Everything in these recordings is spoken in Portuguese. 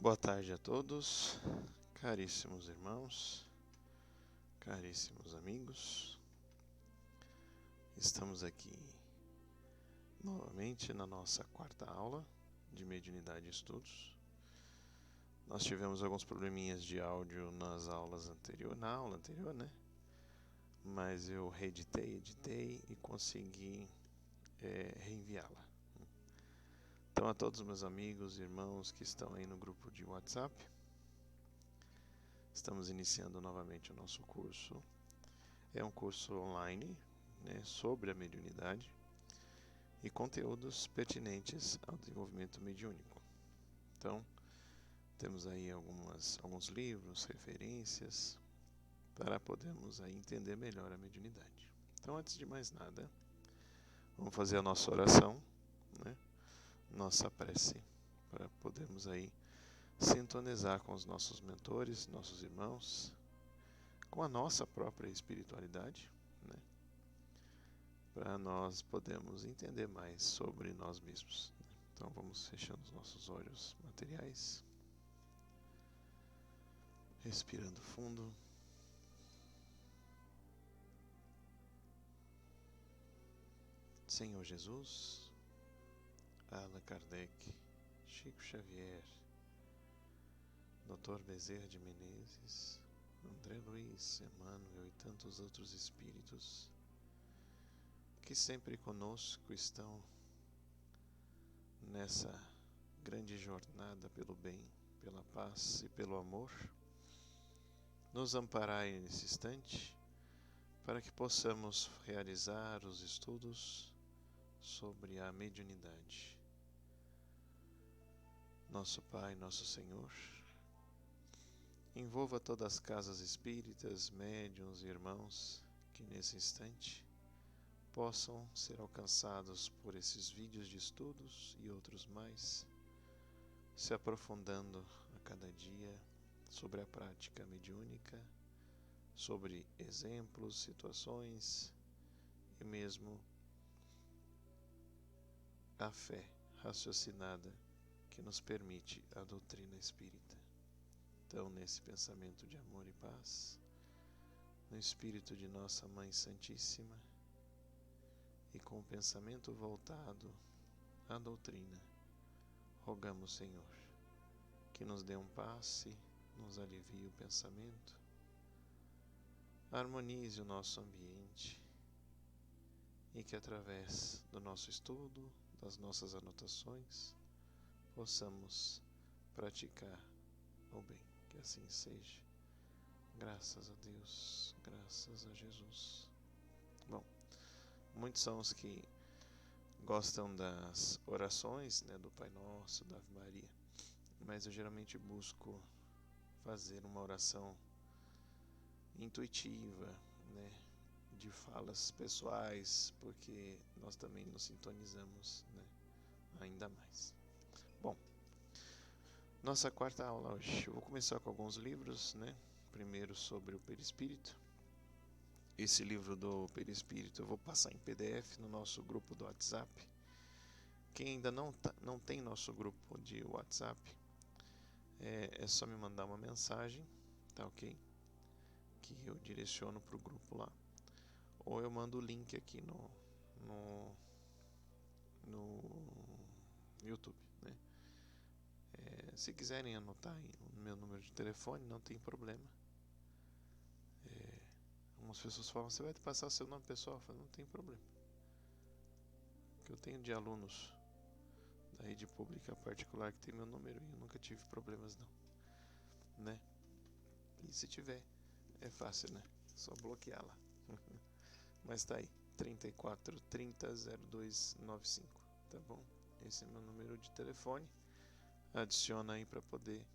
Boa tarde a todos, caríssimos irmãos, caríssimos amigos. Estamos aqui novamente na nossa quarta aula de Mediunidade e Estudos. Nós tivemos alguns probleminhas de áudio nas aulas anteriores, na aula anterior, né? Mas eu editei e consegui reenviá-la. Então, a todos os meus amigos e irmãos que estão aí no grupo de WhatsApp, estamos iniciando novamente o nosso curso. É um curso online, né, sobre a mediunidade e conteúdos pertinentes ao desenvolvimento mediúnico. Então, temos aí alguns livros, referências, para podermos aí entender melhor a mediunidade. Então, antes de mais nada, vamos fazer a nossa oração, né, nossa prece, para podermos aí sintonizar com os nossos mentores, nossos irmãos, com a nossa própria espiritualidade, né, para nós podermos entender mais sobre nós mesmos. Então vamos fechando os nossos olhos materiais, respirando fundo. Senhor Jesus, Allan Kardec, Chico Xavier, Dr. Bezerra de Menezes, André Luiz, Emmanuel e tantos outros espíritos que sempre conosco estão nessa grande jornada pelo bem, pela paz e pelo amor, nos amparai nesse instante para que possamos realizar os estudos sobre a mediunidade. Nosso Pai, nosso Senhor, envolva todas as casas espíritas, médiuns e irmãos que nesse instante possam ser alcançados por esses vídeos de estudos e outros mais, se aprofundando a cada dia sobre a prática mediúnica, sobre exemplos, situações e mesmo a fé raciocinada que nos permite a doutrina espírita. Então, nesse pensamento de amor e paz, no espírito de nossa Mãe Santíssima e com o pensamento voltado à doutrina, rogamos, Senhor, que nos dê um passe, nos alivie o pensamento, harmonize o nosso ambiente e que através do nosso estudo, das nossas anotações, possamos praticar o bem. Que assim seja. Graças a Deus, graças a Jesus. Bom, muitos são os que gostam das orações, né, do Pai Nosso, da Ave Maria, mas eu geralmente busco fazer uma oração intuitiva, né, de falas pessoais, porque nós também nos sintonizamos, né, ainda mais. Bom, nossa quarta aula hoje, eu vou começar com alguns livros, né, primeiro sobre o perispírito. Esse livro do perispírito eu vou passar em PDF no nosso grupo do WhatsApp. Quem ainda não tem nosso grupo de WhatsApp, é só me mandar uma mensagem, tá ok? Que eu direciono para o grupo lá. Ou eu mando o link aqui no YouTube, né? Se quiserem anotar aí o meu número de telefone, não tem problema. Algumas pessoas falam, você vai passar o seu nome pessoal? Eu falo, não tem problema. Porque eu tenho de alunos da rede pública particular que tem meu número e eu nunca tive problemas não, né? E se tiver, é fácil, né? Só bloquear lá. Mas tá aí, 34 30 0295, tá bom? Esse é meu número de telefone. Adiciona aí para poder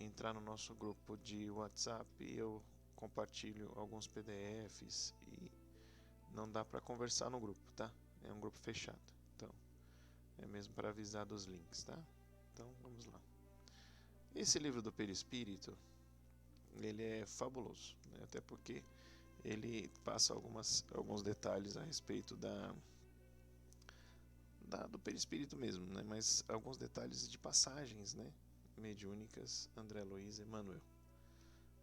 entrar no nosso grupo de WhatsApp. Eu compartilho alguns PDFs e não dá para conversar no grupo, tá? É um grupo fechado, então é mesmo para avisar dos links, tá? Então vamos lá. Esse livro do perispírito, ele é fabuloso, né? Até porque ele passa alguns detalhes a respeito do perispírito mesmo, né? Mas alguns detalhes de passagens, né, mediúnicas André Luiz Emmanuel.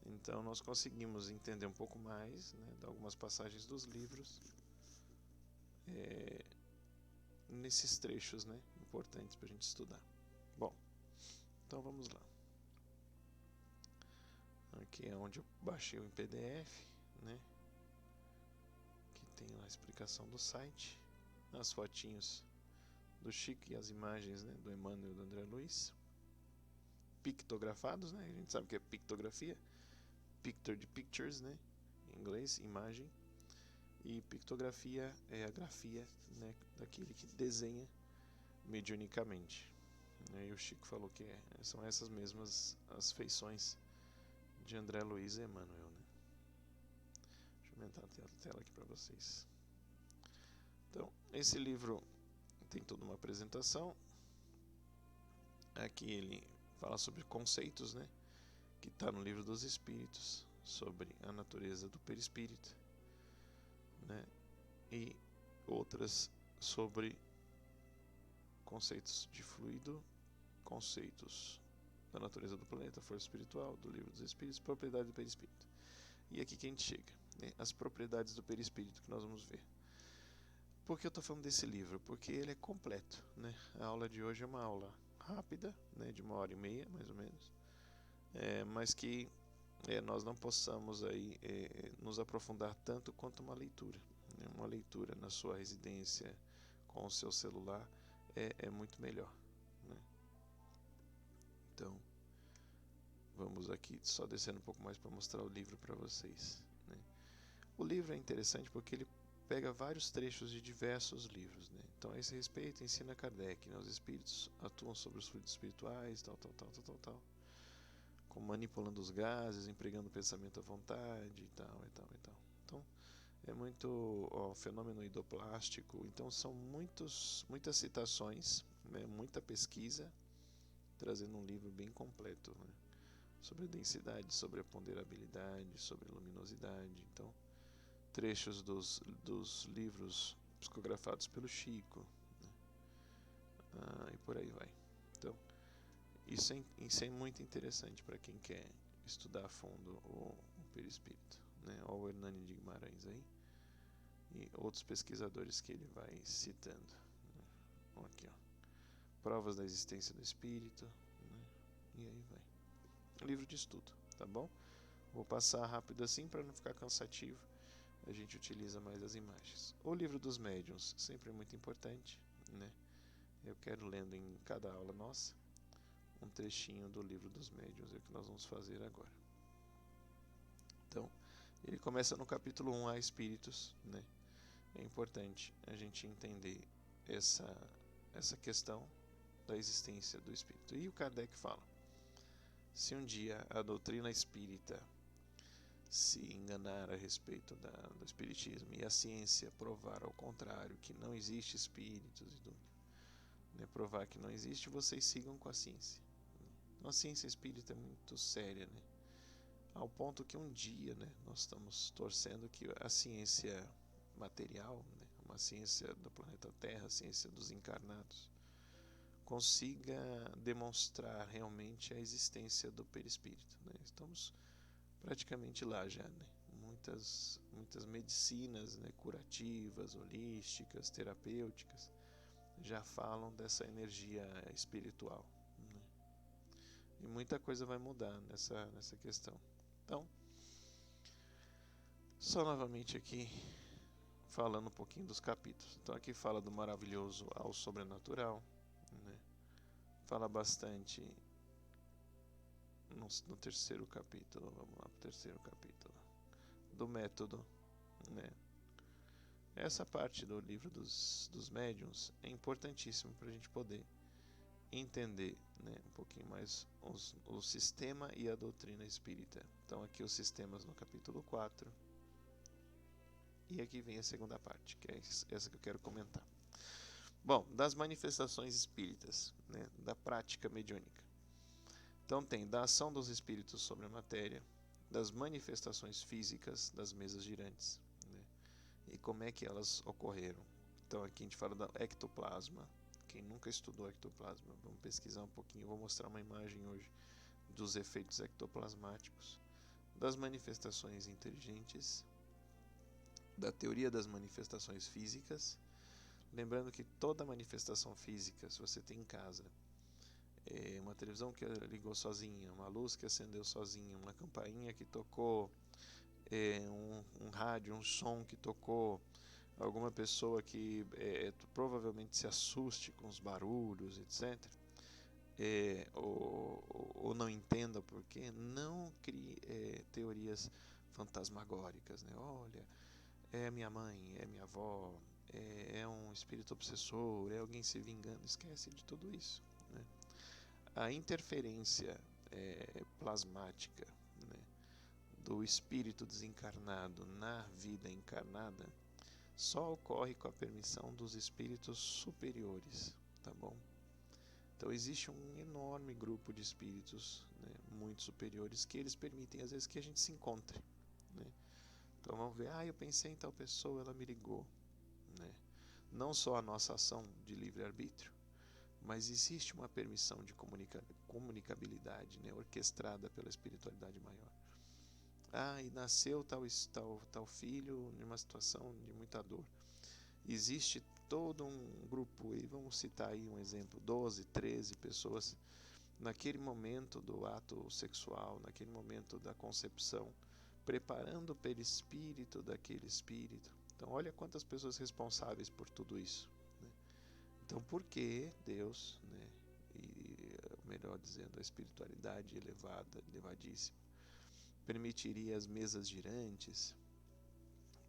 Então nós conseguimos entender um pouco mais, né, de algumas passagens dos livros, nesses trechos, né, importantes para a gente estudar. Bom, então vamos lá. Aqui é onde eu baixei o em PDF, né, que tem lá a explicação do site, as fotinhos do Chico e as imagens, né, do Emmanuel e do André Luiz, pictografados, né, a gente sabe que é pictografia, picture de pictures, né, em inglês, imagem, e pictografia é a grafia, né, daquele que desenha mediunicamente. E o Chico falou que são essas mesmas as feições de André Luiz e Emmanuel, né? Deixa eu aumentar a tela aqui para vocês. Então, esse livro tem toda uma apresentação. Aqui ele fala sobre conceitos, né, que está no Livro dos Espíritos, sobre a natureza do perispírito, né, e outras sobre conceitos de fluido, conceitos da natureza do planeta, força espiritual, do Livro dos Espíritos, propriedade do perispírito. E aqui que a gente chega, né, as propriedades do perispírito que nós vamos ver. Por que eu estou falando desse livro? Porque ele é completo, né? A aula de hoje é uma aula rápida, né, de 1h30 mais ou menos, mas que nós não possamos aí nos aprofundar tanto quanto uma leitura, né? Uma leitura na sua residência com o seu celular é muito melhor, né? Então vamos aqui só descendo um pouco mais para mostrar o livro para vocês, né? O livro é interessante porque ele pega vários trechos de diversos livros, né? Então, a esse respeito, ensina Kardec, né? Os espíritos atuam sobre os fluidos espirituais, tal, como manipulando os gases, empregando o pensamento à vontade, e tal. Então, é muito o fenômeno idoplástico. Então, são muitas citações, né? Muita pesquisa, trazendo um livro bem completo, né? Sobre a densidade, sobre a ponderabilidade, sobre a luminosidade. Então, trechos dos livros psicografados pelo Chico, né? E por aí vai. Então, isso é muito interessante para quem quer estudar a fundo o perispírito, né? Olha o Hernani de Guimarães aí e outros pesquisadores que ele vai citando, né? Aqui, ó, provas da existência do espírito, né? E aí vai. Livro de estudo, tá bom? Vou passar rápido assim para não ficar cansativo. A gente utiliza mais as imagens. O Livro dos Médiuns, sempre é muito importante, né? Eu quero lendo em cada aula nossa um trechinho do Livro dos Médiuns, é o que nós vamos fazer agora. Então, ele começa no capítulo 1, a Espíritos, né? É importante a gente entender essa questão da existência do Espírito. E o Kardec fala: se um dia a doutrina espírita se enganar a respeito do espiritismo e a ciência provar ao contrário, que não existe espíritos e tudo, né, provar que não existe, vocês sigam com a ciência. Então, a ciência espírita é muito séria, né, ao ponto que um dia, né, nós estamos torcendo que a ciência material, né, uma ciência do planeta Terra, a ciência dos encarnados, consiga demonstrar realmente a existência do perispírito, né. Estamos praticamente lá já, né? Muitas medicinas, né, curativas, holísticas, terapêuticas, já falam dessa energia espiritual, né? E muita coisa vai mudar nessa questão. Então, só novamente aqui, falando um pouquinho dos capítulos. Então aqui fala do maravilhoso ao sobrenatural, né? Fala bastante no terceiro capítulo, vamos lá para o terceiro capítulo, do método, né? Essa parte do Livro dos Médiuns é importantíssimo para a gente poder entender, né, um pouquinho mais o sistema e a doutrina espírita. Então aqui os sistemas no capítulo 4, e aqui vem a segunda parte, que é essa que eu quero comentar. Bom, das manifestações espíritas, né, da prática mediúnica. Então tem da ação dos espíritos sobre a matéria, das manifestações físicas das mesas girantes, né, e como é que elas ocorreram. Então aqui a gente fala do ectoplasma, quem nunca estudou ectoplasma, vamos pesquisar um pouquinho. Eu vou mostrar uma imagem hoje dos efeitos ectoplasmáticos, das manifestações inteligentes, da teoria das manifestações físicas. Lembrando que toda manifestação física, se você tem em casa, uma televisão que ligou sozinha, uma luz que acendeu sozinha, uma campainha que tocou, um rádio, um som que tocou, alguma pessoa que provavelmente se assuste com os barulhos, etc., ou não entenda por quê, não crie teorias fantasmagóricas, né? Olha, é minha mãe, é minha avó, é um espírito obsessor, é alguém se vingando. Esquece de tudo isso, né? A interferência plasmática, né, do espírito desencarnado na vida encarnada só ocorre com a permissão dos espíritos superiores, tá bom? Então existe um enorme grupo de espíritos, né, muito superiores, que eles permitem às vezes que a gente se encontre, né? Então vamos ver, eu pensei em tal pessoa, ela me ligou, né? Não só a nossa ação de livre-arbítrio, mas existe uma permissão de comunicabilidade, né, orquestrada pela espiritualidade maior. E nasceu tal filho em uma situação de muita dor. Existe todo um grupo, e vamos citar aí um exemplo, 12, 13 pessoas, naquele momento do ato sexual, naquele momento da concepção, preparando o perispírito daquele espírito. Então olha quantas pessoas responsáveis por tudo isso, né? Então por que Deus, né, e melhor dizendo, a espiritualidade elevada, elevadíssima, permitiria as mesas girantes,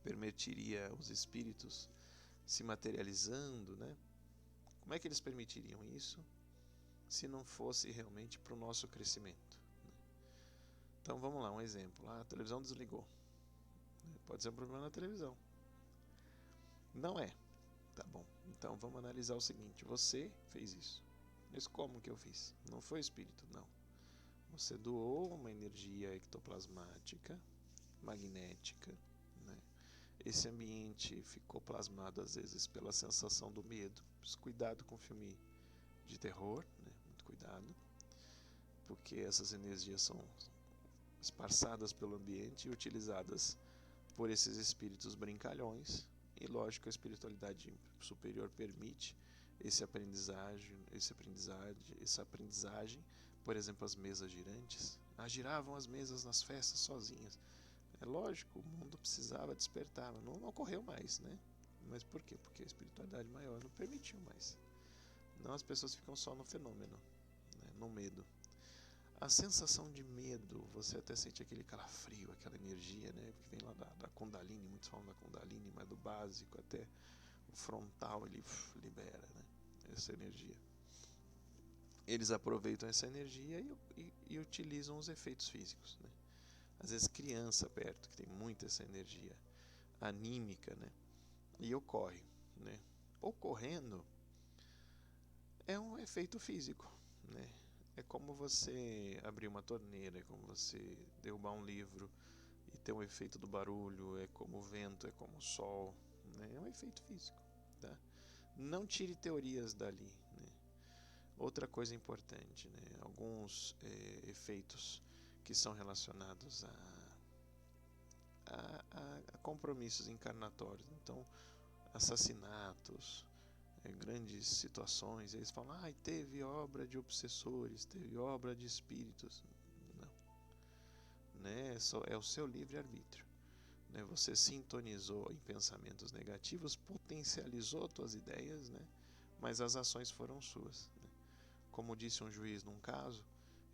permitiria os espíritos se materializando, né? Como é que eles permitiriam isso se não fosse realmente para o nosso crescimento, né? Então vamos lá, um exemplo. A televisão desligou. Pode ser um problema na televisão. Não é. Tá bom. Então vamos analisar o seguinte. Você fez isso. Mas como que eu fiz? Não foi espírito, não. Você doou uma energia ectoplasmática, magnética, né? Esse ambiente ficou plasmado às vezes pela sensação do medo. Cuidado com filme de terror, né? Muito cuidado, porque essas energias são esparçadas pelo ambiente e utilizadas por esses espíritos brincalhões. E lógico, a espiritualidade superior permite essa aprendizagem. Por exemplo, as mesas girantes. Giravam as mesas nas festas sozinhas. É lógico, o mundo precisava despertar, mas não ocorreu mais, né? Mas por quê? Porque a espiritualidade maior não permitiu mais. Não, as pessoas ficam só no fenômeno, né? No medo. A sensação de medo, você até sente aquele calafrio, aquela energia, né? Que vem lá da Kundalini, muitos falam da Kundalini, mas do básico até o frontal ele libera, né, essa energia. Eles aproveitam essa energia e utilizam os efeitos físicos, né? Às vezes criança perto, que tem muita essa energia anímica, né? E ocorre, né? Ocorrendo é um efeito físico, né? É como você abrir uma torneira, é como você derrubar um livro e ter um efeito do barulho, é como o vento, é como o sol, né? É um efeito físico, tá? Não tire teorias dali, né? Outra coisa importante, né? Alguns efeitos que são relacionados a compromissos encarnatórios. Então, assassinatos, grandes situações, eles falam, teve obra de obsessores, teve obra de espíritos. Não, né? É o seu livre-arbítrio, né? Você sintonizou em pensamentos negativos, potencializou suas ideias, né? Mas as ações foram suas, né? Como disse um juiz num caso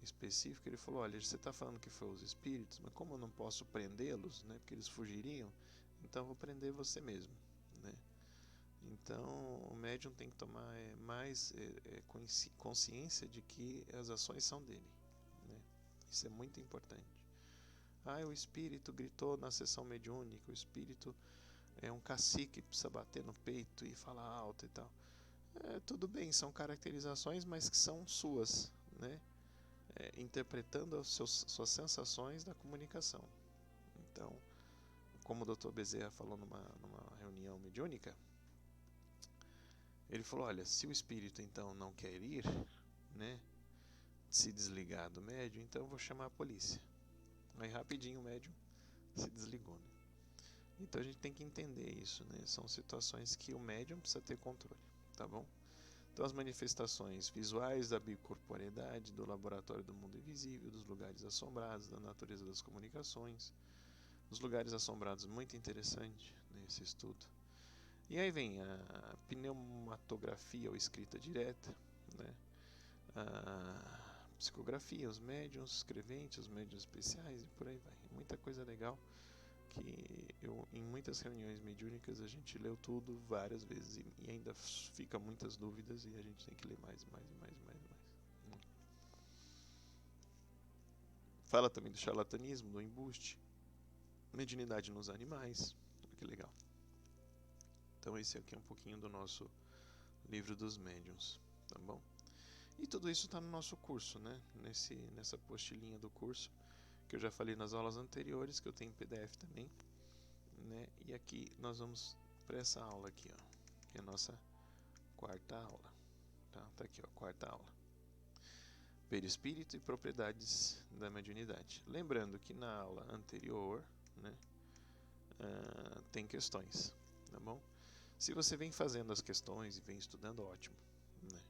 específico, ele falou, olha, você está falando que foi os espíritos, mas como eu não posso prendê-los, né, porque eles fugiriam, então eu vou prender você mesmo, né? Então o médium tem que tomar mais consciência de que as ações são dele, né? Isso é muito importante. O espírito gritou na sessão mediúnica, o espírito é um cacique, precisa bater no peito e falar alto e tal. Tudo bem, são caracterizações, mas que são suas, né? Interpretando suas sensações da comunicação. Então, como o Dr. Bezerra falou numa reunião mediúnica, Ele falou, olha, se o espírito então não quer ir, né, se desligar do médium, então eu vou chamar a polícia. Aí rapidinho o médium se desligou, né? Então a gente tem que entender isso, né? São situações que o médium precisa ter controle, tá bom? Então as manifestações visuais da bicorporeidade, do laboratório do mundo invisível, dos lugares assombrados, da natureza das comunicações. Os lugares assombrados, muito interessante nesse estudo. E aí vem a pneumatografia ou escrita direta, né? A psicografia, os médiuns escreventes, os médiuns especiais e por aí vai. Muita coisa legal que em muitas reuniões mediúnicas a gente leu tudo várias vezes e ainda fica muitas dúvidas e a gente tem que ler mais. Fala também do charlatanismo, do embuste, mediunidade nos animais. Olha que legal. Então esse aqui é um pouquinho do nosso livro dos médiuns, tá bom? E tudo isso está no nosso curso, né? Nessa apostilinha do curso, que eu já falei nas aulas anteriores, que eu tenho em PDF também, né? E aqui nós vamos para essa aula aqui, ó, que é a nossa quarta aula, tá? Tá aqui, ó, quarta aula. Perispírito e propriedades da mediunidade. Lembrando que na aula anterior, né, tem questões, tá bom? Se você vem fazendo as questões e vem estudando, ótimo, né?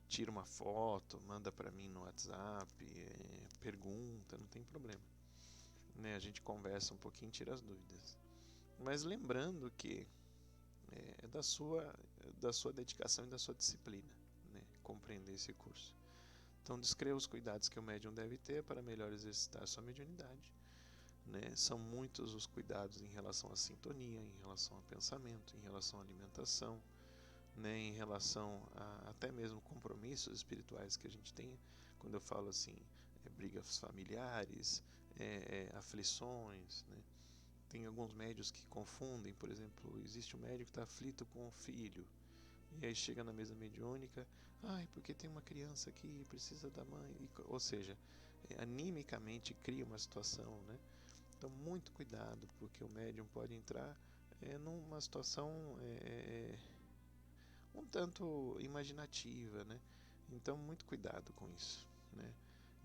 Tira uma foto, manda para mim no WhatsApp, pergunta, não tem problema, né? A gente conversa um pouquinho, tira as dúvidas. Mas lembrando que é da sua dedicação e da sua disciplina, né, compreender esse curso. Então descreva os cuidados que o médium deve ter para melhor exercitar a sua mediunidade, né? São muitos os cuidados em relação à sintonia, em relação ao pensamento, em relação à alimentação, né? Em relação a até mesmo compromissos espirituais que a gente tem. Quando eu falo assim, brigas familiares, aflições, né? Tem alguns médios que confundem, por exemplo, existe um médio que está aflito com o filho, e aí chega na mesa mediúnica, porque tem uma criança aqui, precisa da mãe, ou seja, animicamente cria uma situação, né? Então muito cuidado, porque o médium pode entrar numa situação um tanto imaginativa, né? Então muito cuidado com isso, né?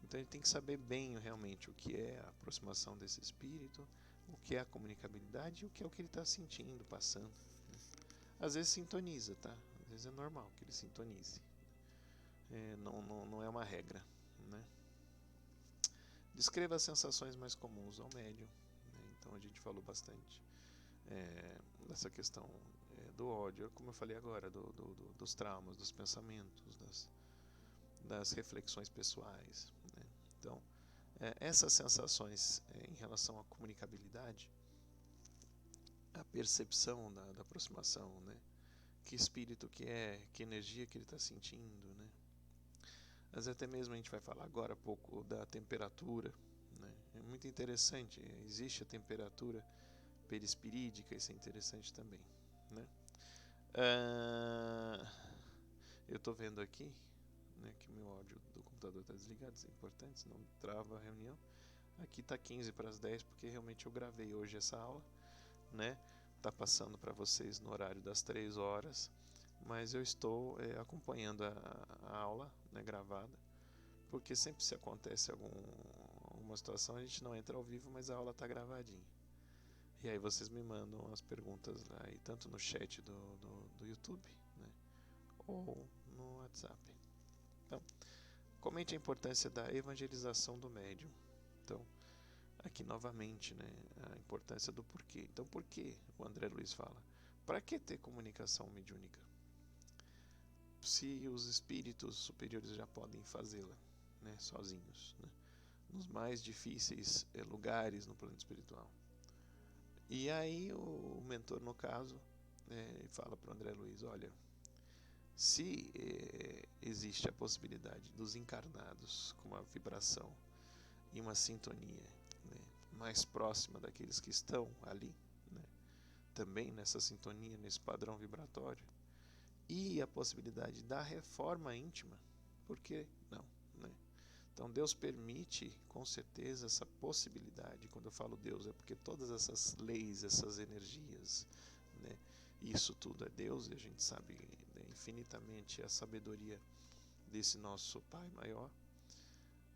Então ele tem que saber bem realmente o que é a aproximação desse espírito, o que é a comunicabilidade e o que é o que ele está sentindo, passando. Às vezes sintoniza, tá? Às vezes é normal que ele sintonize. Não é uma regra, né? Descreva as sensações mais comuns ao médium, né? Então a gente falou bastante dessa questão do ódio, como eu falei agora, dos traumas, dos pensamentos, das reflexões pessoais, né? Então, essas sensações em relação à comunicabilidade, a percepção da aproximação, né? Que espírito que é, que energia que ele está sentindo, né? Mas até mesmo a gente vai falar agora um pouco da temperatura, né? É muito interessante, existe a temperatura perispirídica, isso é interessante também, né? Eu estou vendo aqui, né, que o meu áudio do computador está desligado, isso é importante, senão trava a reunião. Aqui está 15 para as 10, porque realmente eu gravei hoje essa aula, né? Tá passando para vocês no horário das 3 horas, mas eu estou acompanhando a aula, né, gravada, porque sempre se acontece alguma situação, a gente não entra ao vivo, mas a aula está gravadinha. E aí vocês me mandam as perguntas lá, tanto no chat do YouTube, né, ou no WhatsApp. Então, comente a importância da evangelização do médium. Então, aqui novamente, né, a importância do porquê. Então, por que o André Luiz fala? Para que ter comunicação mediúnica? Se os espíritos superiores já podem fazê-la, né, sozinhos, né, nos mais difíceis lugares no plano espiritual. E aí o mentor, no caso, fala para o André Luiz, olha, se existe a possibilidade dos encarnados com uma vibração e uma sintonia, né, mais próxima daqueles que estão ali, né, também nessa sintonia, nesse padrão vibratório, e a possibilidade da reforma íntima, por que não, né? Então Deus permite, com certeza, essa possibilidade. Quando eu falo Deus, é porque todas essas leis, essas energias, né, isso tudo é Deus, e a gente sabe, né, infinitamente a sabedoria desse nosso Pai maior.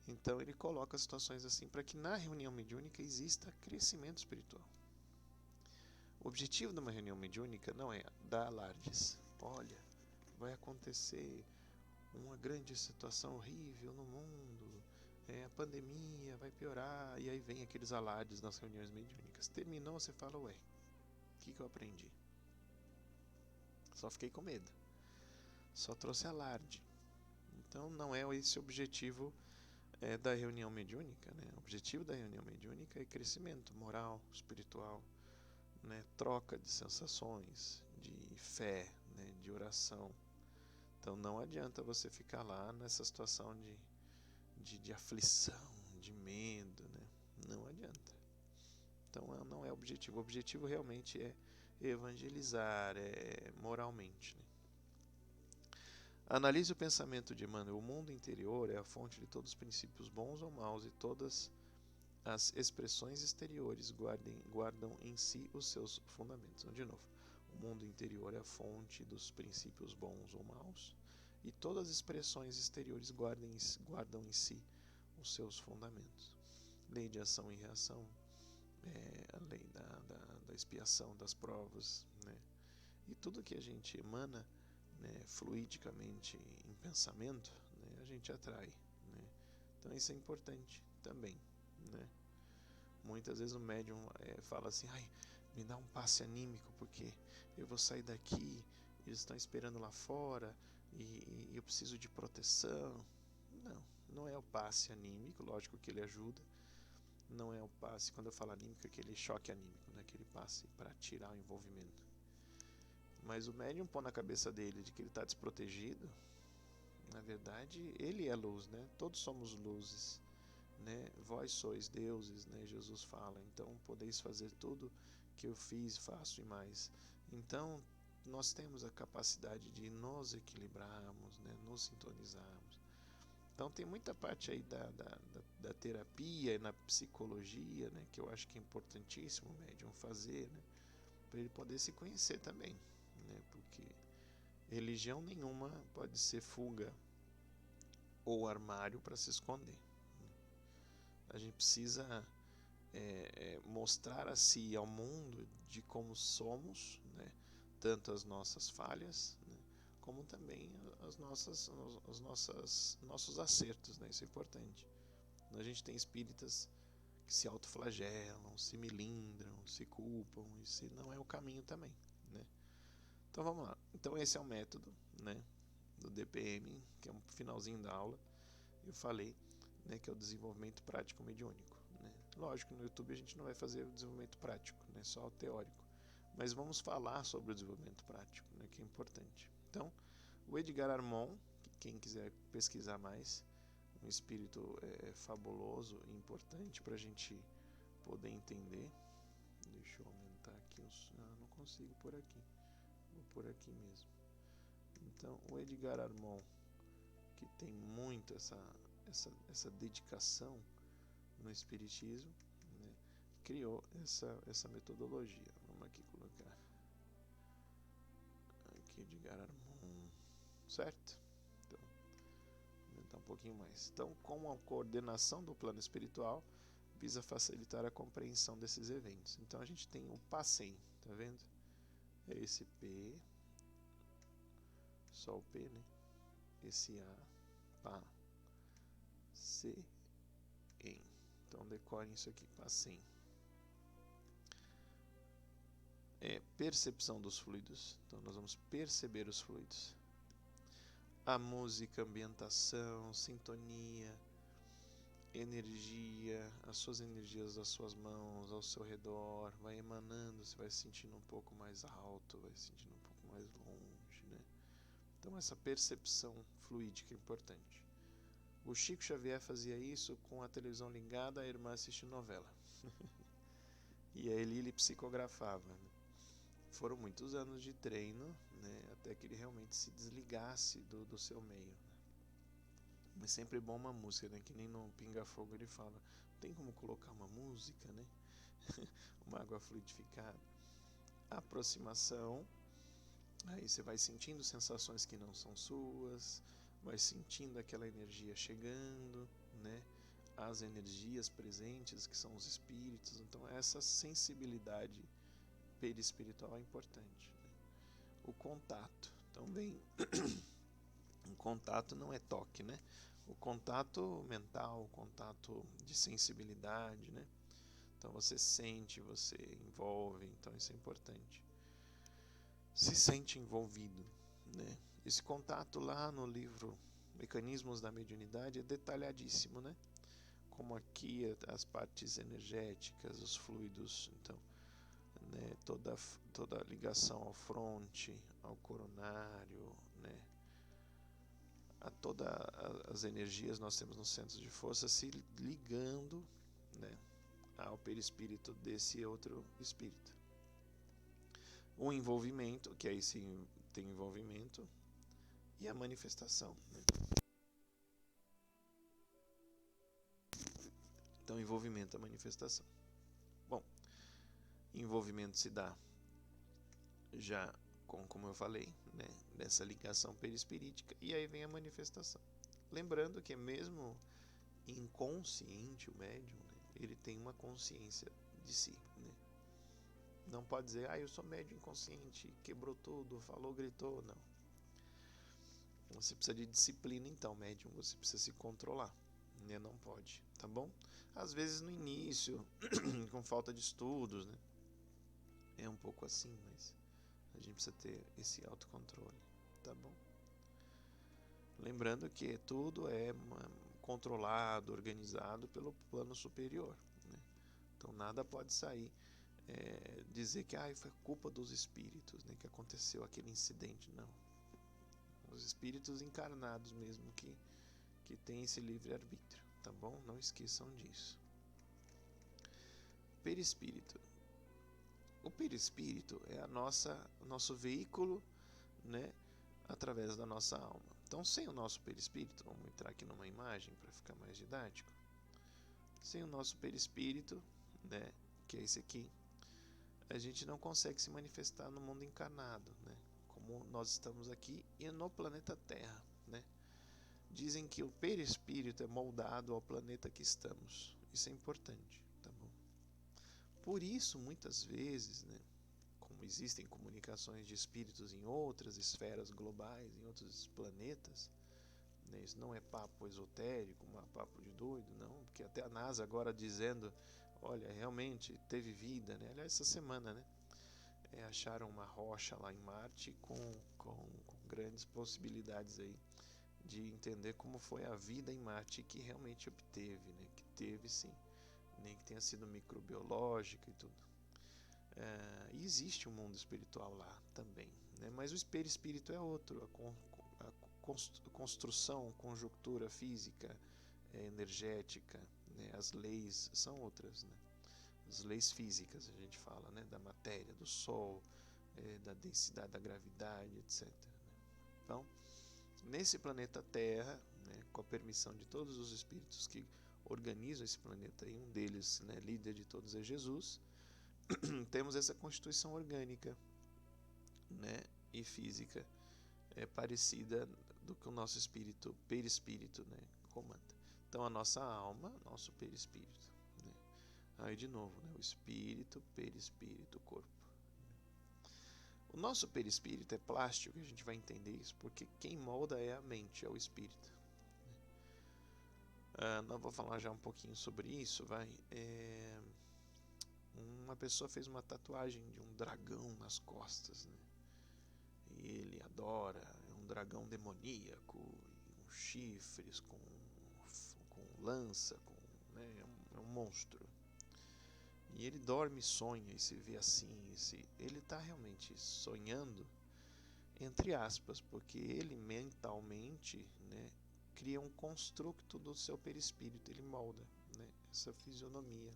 Então ele coloca situações assim para que na reunião mediúnica exista crescimento espiritual. O objetivo de uma reunião mediúnica não é dar alardes. Olha, vai acontecer uma grande situação horrível no mundo, a pandemia vai piorar, e aí vem aqueles alardes nas reuniões mediúnicas. Terminou, você fala, ué, o que eu aprendi? Só fiquei com medo. Só trouxe alarde. Então não é esse o objetivo da reunião mediúnica, né? O objetivo da reunião mediúnica é crescimento moral, espiritual, né? Troca de sensações, de fé, né? De oração. Então não adianta você ficar lá nessa situação de aflição, de medo, né? Não adianta. Então não é o objetivo. O objetivo realmente é evangelizar, moralmente, né? Analise o pensamento de Emmanuel. O mundo interior é a fonte de todos os princípios bons ou maus, e todas as expressões exteriores guardam em si os seus fundamentos. Então, de novo, o mundo interior é a fonte dos princípios bons ou maus, e todas as expressões exteriores guardam em si os seus fundamentos. Lei de ação e reação, a lei da expiação, das provas, né? E tudo que a gente emana, né, fluidicamente em pensamento, né, a gente atrai, né? Então isso é importante também, né? Muitas vezes o médium fala assim, ai, me dá um passe anímico porque eu vou sair daqui, eles estão esperando lá fora e eu preciso de proteção. Não é o passe anímico, lógico que ele ajuda. Não é o passe, quando eu falo anímico, é aquele choque anímico, né? Aquele passe para tirar o envolvimento. Mas o médium põe na cabeça dele de que ele está desprotegido. Na verdade, ele é luz, né? Todos somos luzes, né? Vós sois deuses, né? Jesus fala. Então podeis fazer tudo que eu fiz, faço e mais. Então nós temos a capacidade de nos equilibrarmos, né? Nos sintonizarmos. Então tem muita parte aí da terapia e na psicologia, né? Que eu acho que é importantíssimo o médium fazer, né? Para ele poder se conhecer também, né? Porque religião nenhuma pode ser fuga ou armário para se esconder. A gente precisa mostrar a si e ao mundo de como somos, né? Tanto as nossas falhas, né? Como também nossos acertos, né? Isso é importante. A gente tem espíritas que se autoflagelam, se melindram, se culpam, e se não é o caminho também, né? Então vamos lá. Então esse é o método, né, do DPM, que é um finalzinho da aula. Eu falei, né, que é o desenvolvimento prático mediúnico, né? Lógico, no YouTube a gente não vai fazer o desenvolvimento prático, né, só o teórico. Mas vamos falar sobre o desenvolvimento prático, né, que é importante. Então, o Edgar Armond, quem quiser pesquisar mais, um espírito fabuloso e importante para a gente poder entender. Deixa eu aumentar aqui não consigo por aqui. Vou por aqui mesmo. Então, o Edgar Armond, que tem muito essa dedicação no espiritismo, né, criou essa metodologia. Vamos aqui colocar aqui Edgar Armond, certo? Então, aumentar um pouquinho mais. Então, com a coordenação do plano espiritual, visa facilitar a compreensão desses eventos. Então a gente tem o PACEM, tá vendo? É esse P, só o P, né? Esse A, PA, C, EM. Então decorem isso aqui, PACEM. Percepção dos fluidos. Então nós vamos perceber os fluidos. A música, ambientação, sintonia, energia, as suas energias das suas mãos ao seu redor, vai emanando, você vai se sentindo um pouco mais alto, vai se sentindo um pouco mais longe, né? Então essa percepção fluídica é importante. O Chico Xavier fazia isso com a televisão ligada, a irmã assistindo novela. E aí ele psicografava, né? Foram muitos anos de treino, né, até que ele realmente se desligasse do seu meio, né? Mas sempre é bom uma música, né? Que nem no Pinga Fogo ele fala, tem como colocar uma música, né? Uma água fluidificada. A aproximação, Aí você vai sentindo sensações que não são suas, vai sentindo aquela energia chegando, né? As energias presentes, que são os espíritos. Então, essa sensibilidade perispiritual é importante, né? O contato. Então, vem. O contato não é toque, né? O contato mental, o contato de sensibilidade, né? Então, você sente, você envolve. Então, isso é importante. Se sente envolvido, né? Esse contato lá no livro Mecanismos da Mediunidade é detalhadíssimo, né? Como aqui as partes energéticas, os fluidos, então, né? Toda a ligação ao fronte, ao coronário, né? A todas as energias nós temos no centro de força se ligando, né? Ao perispírito desse outro espírito. O envolvimento, que aí sim tem envolvimento, e a manifestação, né? Então, envolvimento, a manifestação. Bom, envolvimento se dá já como eu falei, né, dessa ligação perispirítica, e aí vem a manifestação. Lembrando que mesmo inconsciente o médium, né, ele tem uma consciência de si, né? Não pode dizer, eu sou médium inconsciente, quebrou tudo, falou, gritou, não. Você precisa de disciplina então, médium, você precisa se controlar, né? Não pode, tá bom? Às vezes no início, com falta de estudos, né? É um pouco assim, mas a gente precisa ter esse autocontrole, tá bom? Lembrando que tudo é controlado, organizado pelo plano superior, né? Então nada pode sair dizer que foi culpa dos espíritos, né, que aconteceu aquele incidente, não. Os espíritos encarnados mesmo que têm esse livre-arbítrio, tá bom? Não esqueçam disso. Perispírito. O perispírito é o nosso veículo, né, através da nossa alma. Então, sem o nosso perispírito, vamos entrar aqui numa imagem para ficar mais didático. Sem o nosso perispírito, né, que é esse aqui, a gente não consegue se manifestar no mundo encarnado, né, como nós estamos aqui e no planeta Terra, né. Dizem que o perispírito é moldado ao planeta que estamos. Isso é importante, tá bom? Por isso, muitas vezes, né, como existem comunicações de espíritos em outras esferas globais, em outros planetas, né, isso não é papo esotérico, papo de doido, não, porque até a NASA agora dizendo, olha, realmente teve vida, né? Aliás, essa semana, né, acharam uma rocha lá em Marte com grandes possibilidades aí de entender como foi a vida em Marte, que realmente obteve, né, que teve sim, nem que tenha sido microbiológica e tudo. E existe um mundo espiritual lá também, né? Mas o perispírito é outro, a construção, conjuntura física, energética, né? As leis são outras, né? As leis físicas, a gente fala, né? Da matéria, do Sol, da densidade da gravidade, etc. Né? Então, nesse planeta Terra, né, com a permissão de todos os espíritos que organizam esse planeta, e um deles, né, líder de todos, é Jesus, temos essa constituição orgânica, né, e física parecida do que o nosso espírito, perispírito, né, comanda. Então a nossa alma, nosso perispírito, né? Aí de novo, né, o espírito, perispírito, corpo. O nosso perispírito é plástico, a gente vai entender isso, porque quem molda é a mente, é o espírito. Não vou falar já um pouquinho sobre isso, vai. Uma pessoa fez uma tatuagem de um dragão nas costas, né? E ele adora, é um dragão demoníaco, com chifres, com lança, né? É um monstro. E ele dorme e sonha e se vê assim. Ele está realmente sonhando, entre aspas, porque ele mentalmente, né, cria um construto do seu perispírito, ele molda, né, essa fisionomia.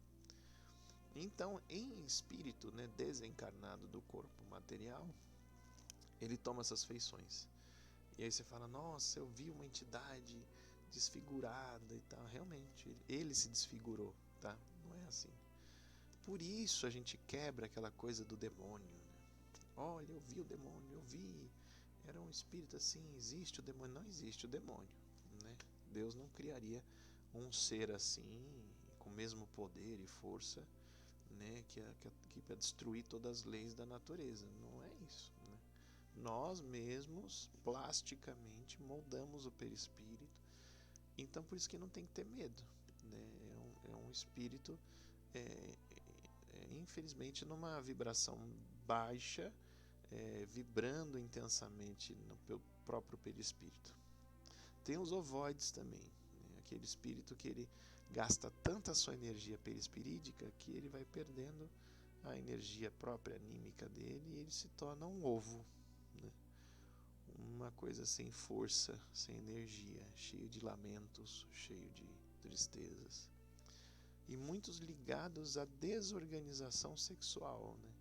Então, em espírito, né, desencarnado do corpo material, ele toma essas feições. E aí você fala, nossa, eu vi uma entidade desfigurada e tal. Realmente, ele se desfigurou, tá? Não é assim. Por isso a gente quebra aquela coisa do demônio, né? olha, eu vi o demônio, eu vi, era um espírito assim, existe o demônio? Não existe o demônio, né? Deus não criaria um ser assim, com o mesmo poder e força, né, que para destruir todas as leis da natureza. Não é isso, né? Nós mesmos, plasticamente, moldamos o perispírito. Então, por isso que não tem que ter medo, né? É um espírito, infelizmente, numa vibração baixa, vibrando intensamente no próprio perispírito. Tem os ovoides também, né? Aquele espírito que ele gasta tanta sua energia perispirídica que ele vai perdendo a energia própria anímica dele e ele se torna um ovo, né? Uma coisa sem força, sem energia, cheio de lamentos, cheio de tristezas. E muitos ligados à desorganização sexual, né?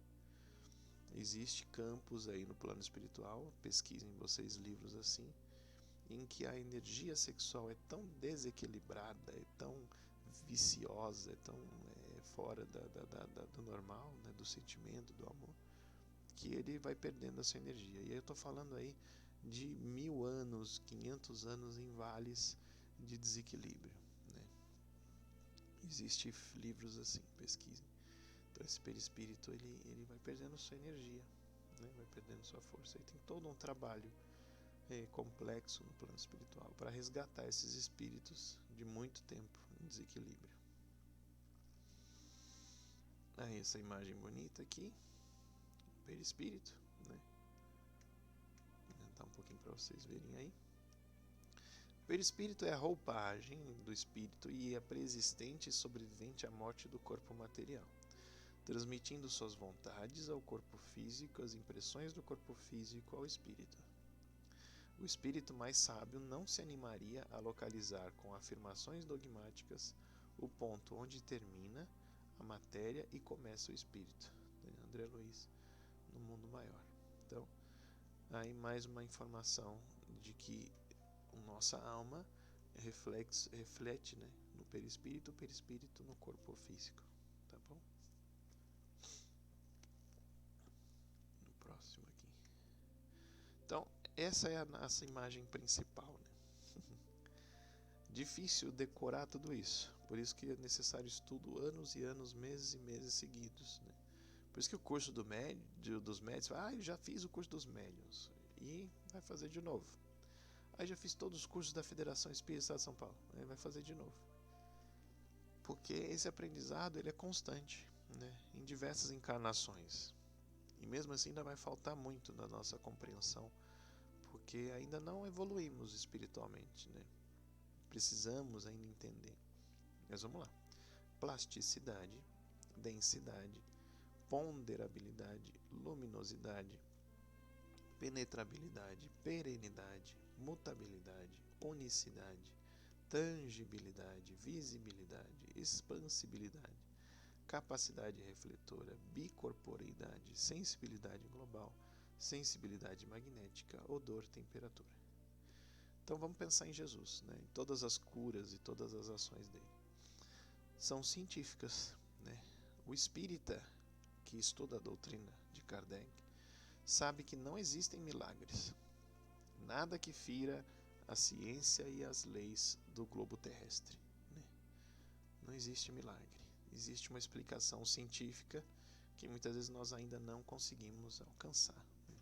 Existe campos aí no plano espiritual, pesquisem vocês livros assim, em que a energia sexual é tão desequilibrada, é tão viciosa, é tão fora do normal, né, do sentimento, do amor, que ele vai perdendo essa energia. E aí eu estou falando aí de 1000 anos, 500 anos em vales de desequilíbrio, né? Existem livros assim, pesquisem. Então esse perispírito ele vai perdendo sua energia, né? Vai perdendo sua força. E tem todo um trabalho complexo no plano espiritual para resgatar esses espíritos de muito tempo em desequilíbrio. Aí essa imagem bonita aqui, perispírito, né? Vou aumentar um pouquinho para vocês verem aí. O perispírito é a roupagem do espírito e é preexistente e sobrevivente à morte do corpo material, transmitindo suas vontades ao corpo físico, as impressões do corpo físico ao espírito. O espírito mais sábio não se animaria a localizar com afirmações dogmáticas o ponto onde termina a matéria e começa o espírito. André Luiz, no mundo maior. Então, aí mais uma informação de que a nossa alma reflete, né, no perispírito, o perispírito no corpo físico. Tá bom? No próximo aqui. Então, essa é a nossa imagem principal, né? Difícil decorar tudo isso, por isso que é necessário estudo anos e anos, meses e meses seguidos, né? Por isso que o curso dos médios, eu já fiz o curso dos médiuns e vai fazer de novo. Aí já fiz todos os cursos da Federação Espírita de São Paulo, aí vai fazer de novo. Porque esse aprendizado ele é constante, né? Em diversas encarnações. E mesmo assim ainda vai faltar muito na nossa compreensão, porque ainda não evoluímos espiritualmente, né? Precisamos ainda entender. Mas vamos lá. Plasticidade, densidade, ponderabilidade, luminosidade, penetrabilidade, perenidade, mutabilidade, unicidade, tangibilidade, visibilidade, expansibilidade, capacidade refletora, bicorporeidade, sensibilidade global, sensibilidade magnética, odor, temperatura. Então vamos pensar em Jesus, né? Em todas as curas e todas as ações dele. São científicas, né? O espírita que estuda a doutrina de Kardec sabe que não existem milagres. Nada que fira a ciência e as leis do globo terrestre, né? Não existe milagre. Existe uma explicação científica que muitas vezes nós ainda não conseguimos alcançar, né?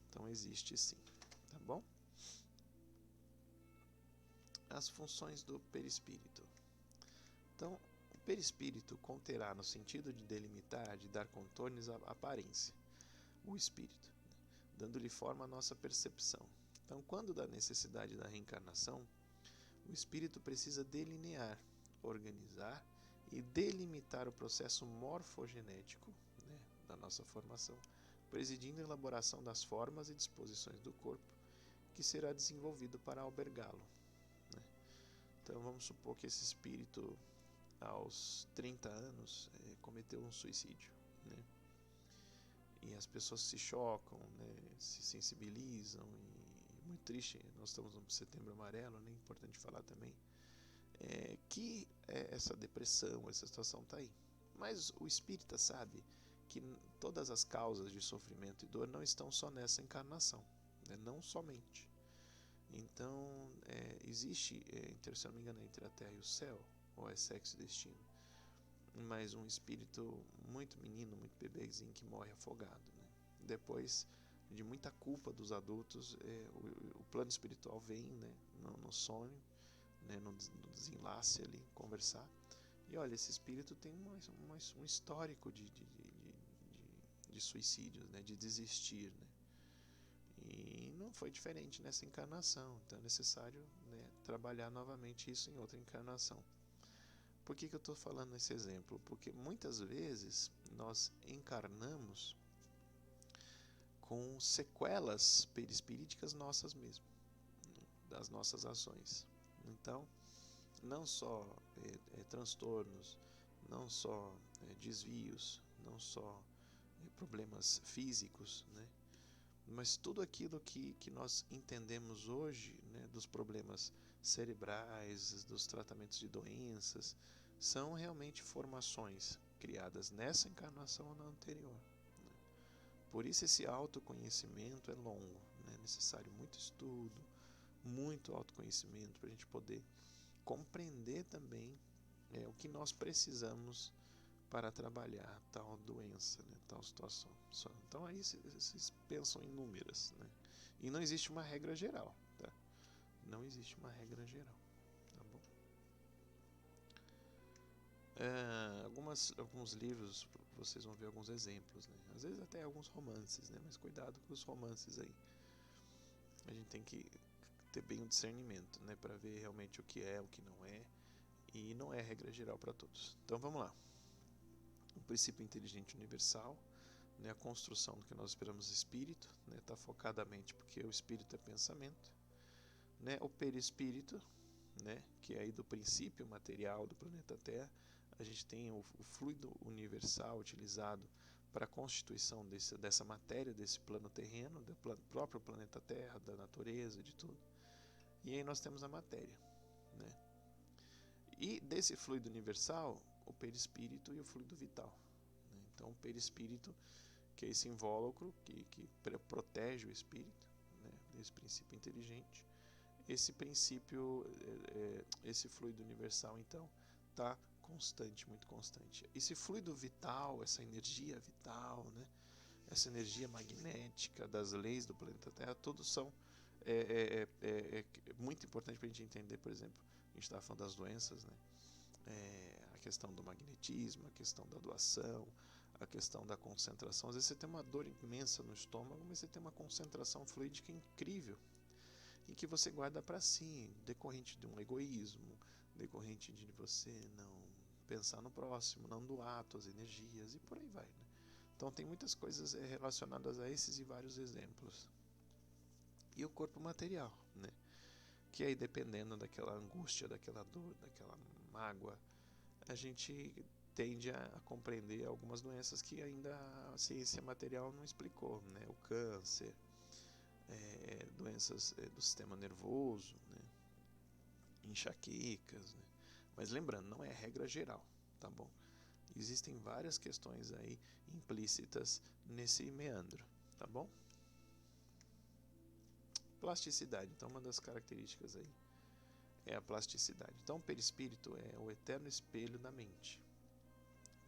Então existe sim, tá bom? As funções do perispírito. Então, o perispírito conterá no sentido de delimitar, de dar contornos à aparência, o espírito, dando-lhe forma à nossa percepção. Então, quando da necessidade da reencarnação, o espírito precisa delinear, organizar e delimitar o processo morfogenético, né, da nossa formação, presidindo a elaboração das formas e disposições do corpo, que será desenvolvido para albergá-lo, né? Então, vamos supor que esse espírito, aos 30 anos, cometeu um suicídio, né? E as pessoas se chocam, né, se sensibilizam, e muito triste, nós estamos no Setembro Amarelo, né, importante falar também, que essa depressão, essa situação está aí. Mas o espírita sabe que todas as causas de sofrimento e dor não estão só nessa encarnação, né? Não somente. Então, existe, se eu não me engano, entre a terra e o céu, ou é sexo e destino, mas um espírito muito menino, muito bebezinho que morre afogado, né? Depois de muita culpa dos adultos, o plano espiritual vem, né, no sonho, né, no desenlace ali, conversar. E olha, esse espírito tem um histórico de suicídios, né, de desistir, né? E não foi diferente nessa encarnação. Então é necessário, né, trabalhar novamente isso em outra encarnação. Por que eu estou falando esse exemplo? Porque muitas vezes nós encarnamos com sequelas perispiríticas nossas mesmo, né, das nossas ações. Então, não só transtornos, não só desvios, não só problemas físicos, né, mas tudo aquilo que nós entendemos hoje, né, dos problemas cerebrais, dos tratamentos de doenças, são realmente formações criadas nessa encarnação ou na anterior. Né? Por isso esse autoconhecimento é longo, né? É necessário muito estudo, muito autoconhecimento para a gente poder compreender também o que nós precisamos para trabalhar tal doença, né, tal situação. Então aí vocês pensam em números, né? E não existe uma regra geral, tá? Não existe uma regra geral, tá bom? Alguns livros, vocês vão ver alguns exemplos, né? Às vezes até alguns romances, né? Mas cuidado com os romances aí. A gente tem que ter bem o discernimento, né? Para ver realmente o que é, o que não é. E não é regra geral para todos. Então vamos lá. O princípio inteligente universal, né, a construção do que nós esperamos espírito, né, tá focadamente porque o espírito é pensamento, né, o perispírito, né, que é aí do princípio material do planeta Terra. A gente tem o fluido universal utilizado para a constituição dessa matéria, desse plano terreno, do próprio planeta Terra, da natureza, de tudo. E aí nós temos a matéria, né? E desse fluido universal, o perispírito e o fluido vital. Né? Então, o perispírito, que é esse invólucro que protege o espírito, né, desse princípio inteligente. Esse princípio, esse fluido universal, então, está constante, muito constante. Esse fluido vital, essa energia vital, né, essa energia magnética das leis do planeta Terra, todos são muito importante para a gente entender, por exemplo, a gente estava falando das doenças, né? A questão do magnetismo, a questão da doação, a questão da concentração. Às vezes você tem uma dor imensa no estômago, mas você tem uma concentração fluídica incrível, em que você guarda para si, decorrente de um egoísmo, decorrente de você não pensar no próximo, não doar suas energias e por aí vai, né? Então tem muitas coisas relacionadas a esses e vários exemplos. E o corpo material, né? Que aí, dependendo daquela angústia, daquela dor, daquela mágoa, a gente tende a compreender algumas doenças que ainda a ciência material não explicou, né? O câncer, doenças do sistema nervoso, né? Enxaquecas, né? Mas lembrando, não é regra geral, tá bom? Existem várias questões aí implícitas nesse meandro, tá bom? Plasticidade, então uma das características aí é a plasticidade. Então o perispírito é o eterno espelho da mente,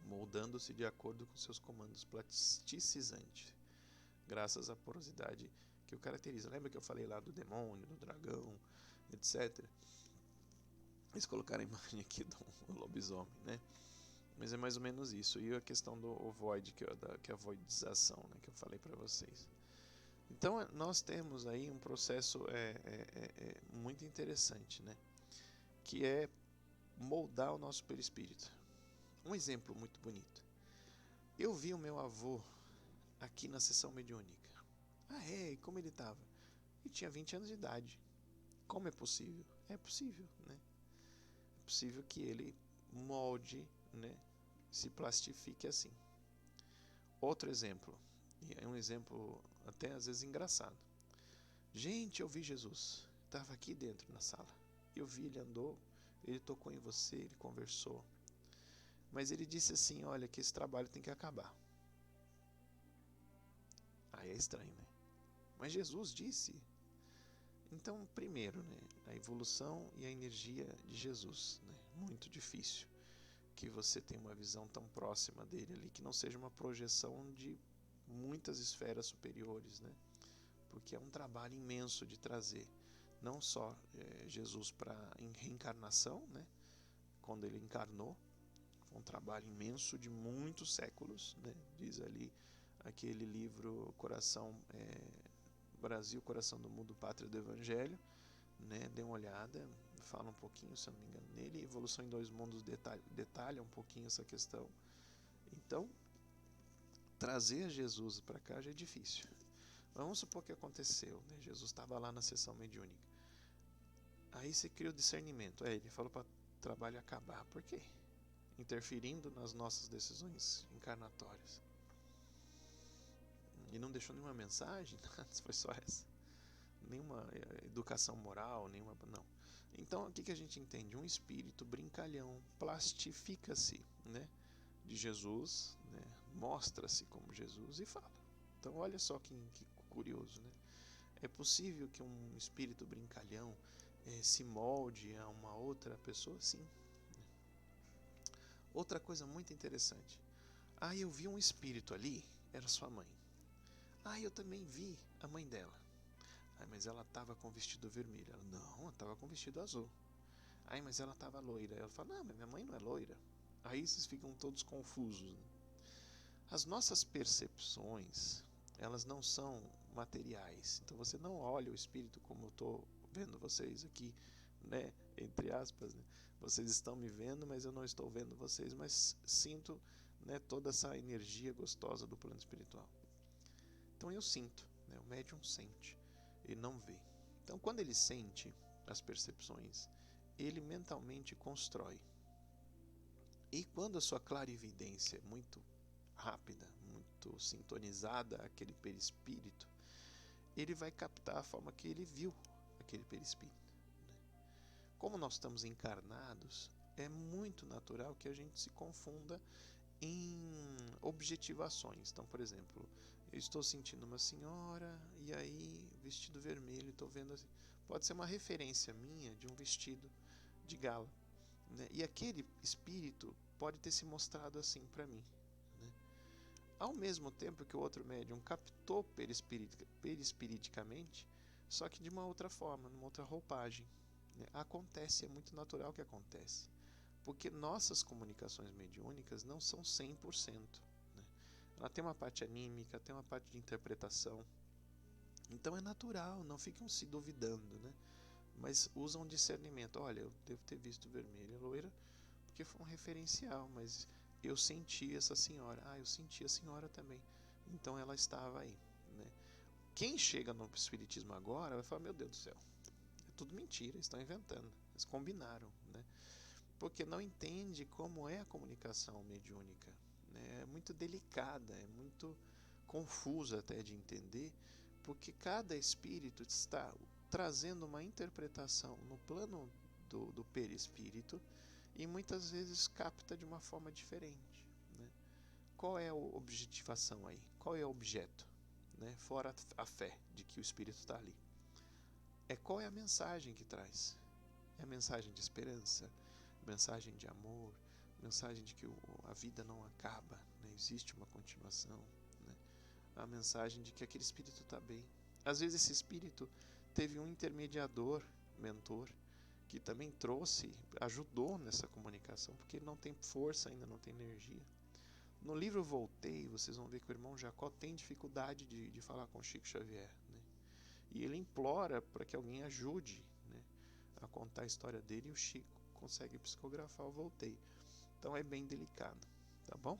moldando-se de acordo com seus comandos plasticizantes, graças à porosidade que o caracteriza. Lembra que eu falei lá do demônio, do dragão, etc. Eles colocaram a imagem aqui do lobisomem, né? Mas é mais ou menos isso. E a questão do void, que é a voidização, né, que eu falei para vocês. Então nós temos aí um processo muito interessante, né? Que é moldar o nosso perispírito. Um exemplo muito bonito. Eu vi o meu avô aqui na sessão mediúnica. E como ele estava? Ele tinha 20 anos de idade. Como é possível? É possível, né? É possível que ele molde, né? Se plastifique assim. Outro exemplo, e é um exemplo até às vezes engraçado. Gente, eu vi Jesus. Estava aqui dentro na sala. Eu vi, ele andou, ele tocou em você, ele conversou. Mas ele disse assim, olha, que esse trabalho tem que acabar. Aí é estranho, né? Mas Jesus disse. Então, primeiro, né, a evolução e a energia de Jesus, né? Muito difícil que você tenha uma visão tão próxima dele ali, que não seja uma projeção de muitas esferas superiores, né? Porque é um trabalho imenso de trazer não só Jesus para reencarnação, né? Quando ele encarnou, foi um trabalho imenso de muitos séculos, né? Diz ali aquele livro Brasil, Coração do Mundo, Pátria do Evangelho, né? Dê uma olhada, fala um pouquinho, se eu não me engano, nele. Evolução em Dois Mundos detalha um pouquinho essa questão. Então, trazer Jesus para cá já é difícil. Vamos supor que aconteceu, né? Jesus estava lá na sessão mediúnica. Aí você cria o discernimento. Ele falou para o trabalho acabar. Por quê? Interferindo nas nossas decisões encarnatórias. E não deixou nenhuma mensagem, foi só essa. Nenhuma educação moral, nenhuma. Não. Então, o que a gente entende? Um espírito brincalhão plastifica-se, né, de Jesus, né, mostra-se como Jesus e fala. Então, olha só que curioso, né? É possível que um espírito brincalhão se molde a uma outra pessoa? Sim. Outra coisa muito interessante. Eu vi um espírito ali, era sua mãe. Eu também vi a mãe dela. Mas ela estava com vestido vermelho. Ela, não, ela estava com vestido azul. Mas ela estava loira. Ela fala, não, mas minha mãe não é loira. Aí vocês ficam todos confusos. Né? As nossas percepções, elas não são materiais. Então você não olha o espírito como eu estou vendo vocês aqui, né? Entre aspas, né? Vocês estão me vendo, mas eu não estou vendo vocês, mas sinto, né, toda essa energia gostosa do plano espiritual. Então eu sinto, né? O médium sente, ele não vê. Então quando ele sente as percepções, ele mentalmente constrói. E quando a sua clarividência é muito rápida, muito sintonizada àquele perispírito, ele vai captar a forma que ele viu aquele perispírito. Né? Como nós estamos encarnados, é muito natural que a gente se confunda em objetivações. Então, por exemplo, eu estou sentindo uma senhora e aí vestido vermelho, estou vendo assim. Pode ser uma referência minha de um vestido de gala. Né? E aquele espírito pode ter se mostrado assim para mim. Né? Ao mesmo tempo que o outro médium captou perispiriticamente, só que de uma outra forma, numa outra roupagem. Né? Acontece, é muito natural que acontece. Porque nossas comunicações mediúnicas não são 100%. Né? Ela tem uma parte anímica, tem uma parte de interpretação. Então é natural, não ficam se duvidando, né? Mas usam discernimento. Olha, eu devo ter visto vermelho e loira porque foi um referencial, mas eu senti essa senhora. Eu senti a senhora também. Então ela estava aí. Né? Quem chega no espiritismo agora vai falar, meu Deus do céu, é tudo mentira, eles estão inventando. Eles combinaram, né? Porque não entende como é a comunicação mediúnica. Né? É muito delicada, é muito confusa até de entender, porque cada espírito está trazendo uma interpretação no plano do perispírito e muitas vezes capta de uma forma diferente. Né? Qual é a objetivação aí? Qual é o objeto? Né? Fora a fé de que o espírito está ali. Qual é a mensagem que traz? É a mensagem de esperança? Mensagem de amor? Mensagem de que a vida não acaba? Né? Existe uma continuação? Né? A mensagem de que aquele espírito está bem. Às vezes esse espírito teve um intermediador, mentor, que também ajudou nessa comunicação, porque ele não tem força ainda, não tem energia. No livro Voltei, vocês vão ver que o irmão Jacó tem dificuldade de falar com Chico Xavier. Né? E ele implora para que alguém ajude, né, a contar a história dele, e o Chico consegue psicografar o Voltei. Então é bem delicado, tá bom?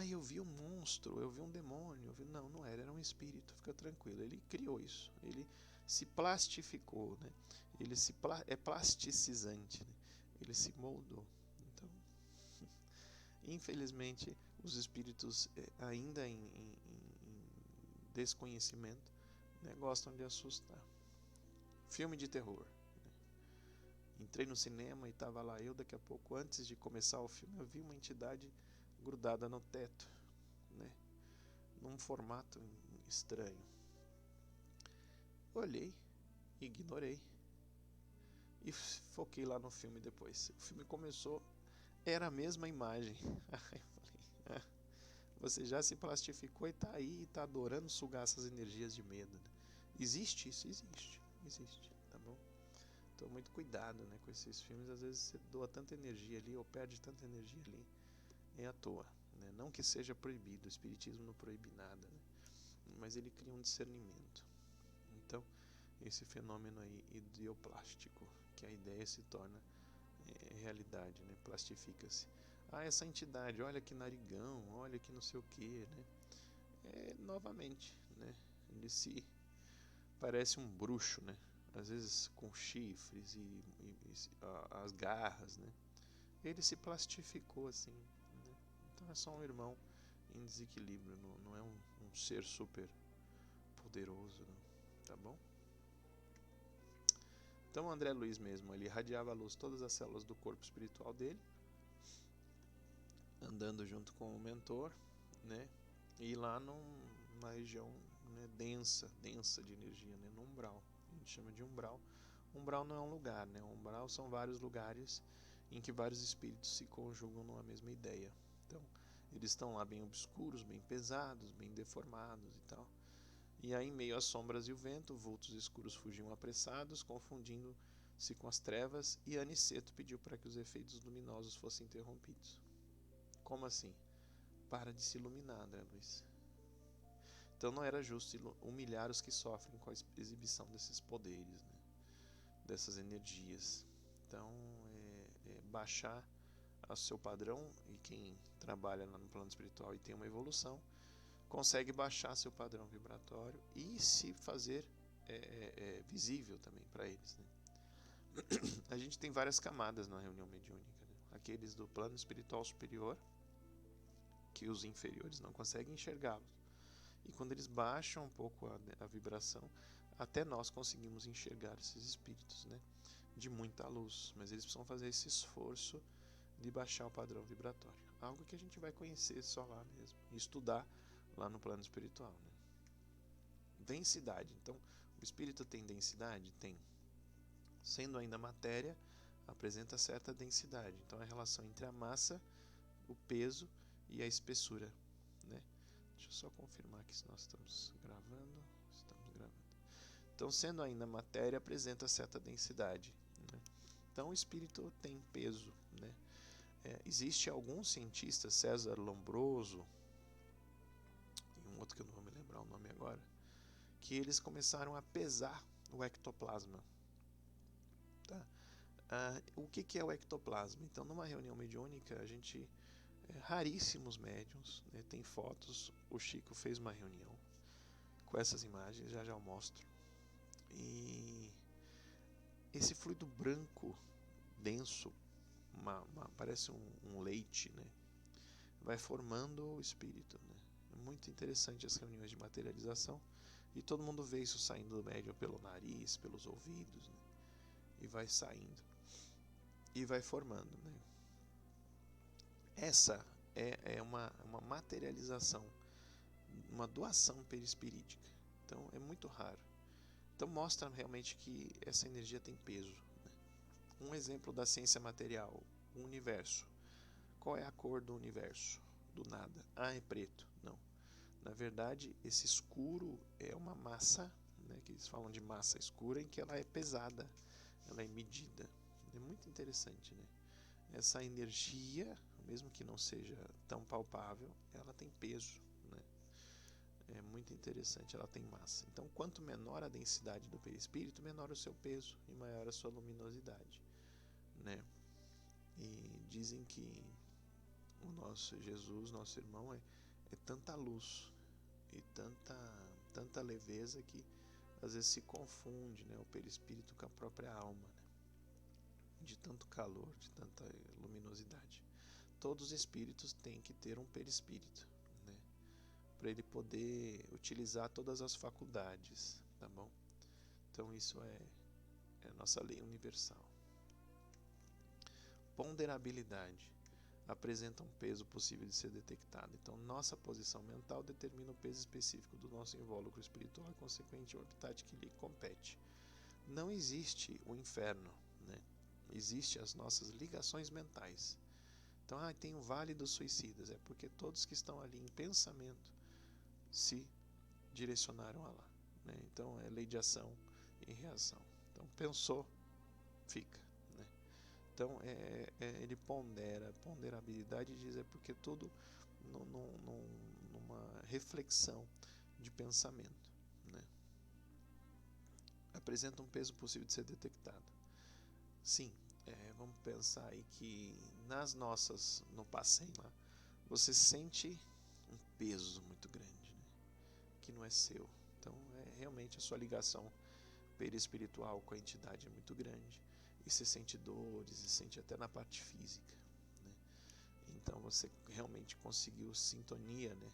Eu vi um monstro, eu vi um demônio. Não, não era um espírito, fica tranquilo. Ele criou isso, ele se plastificou, né? Ele é plasticizante, né? Ele se moldou. Então, infelizmente, os espíritos ainda em desconhecimento, né, gostam de assustar. Filme de terror. Né? Entrei no cinema e estava lá eu, daqui a pouco, antes de começar o filme, eu vi uma entidade grudada no teto, né? num formato estranho. Olhei, ignorei e foquei lá no filme depois. O filme começou, era a mesma imagem. Aí eu falei, você já se plastificou e tá aí e tá adorando sugar essas energias de medo, né? Existe isso? Existe, tá bom? Então muito cuidado, né, com esses filmes. Às vezes você doa tanta energia ali ou perde tanta energia ali, é à toa, né? Não que seja proibido, o espiritismo não proíbe nada, né? Mas ele cria um discernimento. Então esse fenômeno aí idioplástico, que a ideia se torna realidade, né? Plastifica-se. Essa entidade, olha que narigão, olha que não sei o que, né? Novamente, né? Ele se parece um bruxo, né? Às vezes com chifres e as garras, né? Ele se plastificou assim, né? Então é só um irmão em desequilíbrio, não é um ser super poderoso, não, tá bom? Então o André Luiz mesmo, ele irradiava a luz todas as células do corpo espiritual dele, andando junto com o mentor, né? E lá numa região, né, densa de energia, né? No umbral, a gente chama de umbral. Umbral não é um lugar, né? Umbral são vários lugares em que vários espíritos se conjugam numa mesma ideia. Então, eles estão lá bem obscuros, bem pesados, bem deformados e tal. E aí, em meio às sombras e o vento, vultos escuros fugiam apressados, confundindo-se com as trevas, e Aniceto pediu para que os efeitos luminosos fossem interrompidos. Como assim? Para de se iluminar, André Luiz. Então não era justo humilhar os que sofrem com a exibição desses poderes, né? Dessas energias. Então, baixar o seu padrão, e quem trabalha no plano espiritual e tem uma evolução, consegue baixar seu padrão vibratório e se fazer visível também para eles, né? A gente tem várias camadas na reunião mediúnica, né? Aqueles do plano espiritual superior, que os inferiores não conseguem enxergá-los. E quando eles baixam um pouco a vibração, até nós conseguimos enxergar esses espíritos, né? De muita luz, mas eles precisam fazer esse esforço de baixar o padrão vibratório. Algo que a gente vai conhecer só lá mesmo, e estudar lá no plano espiritual, né? Densidade. Então, o espírito tem densidade? Tem. Sendo ainda matéria, apresenta certa densidade. Então, a relação entre a massa, o peso e a espessura, né? Deixa eu só confirmar aqui se nós estamos gravando. Estamos gravando. Então, sendo ainda matéria, apresenta certa densidade, né? Então, o espírito tem peso, né? Existe algum cientista, César Lombroso, e um outro que eu não vou me lembrar o nome agora, que eles começaram a pesar o ectoplasma. Tá? O que é o ectoplasma? Então, numa reunião mediúnica, a gente... raríssimos médiums, né, tem fotos. O Chico fez uma reunião com essas imagens, já eu mostro. E esse fluido branco, denso, parece um leite, né, vai formando o espírito, né. É muito interessante as reuniões de materialização, e todo mundo vê isso saindo do médium pelo nariz, pelos ouvidos, né, e vai saindo e vai formando, né. Essa é uma materialização, uma doação perispirítica. Então é muito raro. Então mostra realmente que essa energia tem peso, né? Um exemplo da ciência material, o universo. Qual é a cor do universo? Do nada. É preto. Não. Na verdade, esse escuro é uma massa, né, que eles falam de massa escura, em que ela é pesada, ela é medida. É muito interessante, né? Essa energia, mesmo que não seja tão palpável, ela tem peso, né? É muito interessante, ela tem massa. Então, quanto menor a densidade do perispírito, menor o seu peso e maior a sua luminosidade, né? E dizem que o nosso Jesus, nosso irmão, é tanta luz e tanta leveza que às vezes se confunde, né, o perispírito com a própria alma, né? De tanto calor, de tanta luminosidade. Todos os espíritos têm que ter um perispírito, né, para ele poder utilizar todas as faculdades, tá bom? Então isso é a nossa lei universal. Ponderabilidade. apresenta um peso possível de ser detectado. Então, nossa posição mental determina o peso específico do nosso invólucro espiritual e, consequente, o habitat que lhe compete. Não existe o inferno, né? Existem as nossas ligações mentais. Então, tem o Vale dos Suicidas, é porque todos que estão ali em pensamento se direcionaram a lá, né? Então, é lei de ação e reação. Então, pensou, fica, né? Então, ele pondera, ponderabilidade diz porque tudo numa reflexão de pensamento, né? Apresenta um peso possível de ser detectado. Sim, vamos pensar aí que no passeio lá, você sente um peso muito grande, né? Que não é seu. Então, realmente a sua ligação perispiritual com a entidade é muito grande. E você sente dores, e sente até na parte física, né? Então você realmente conseguiu sintonia, né,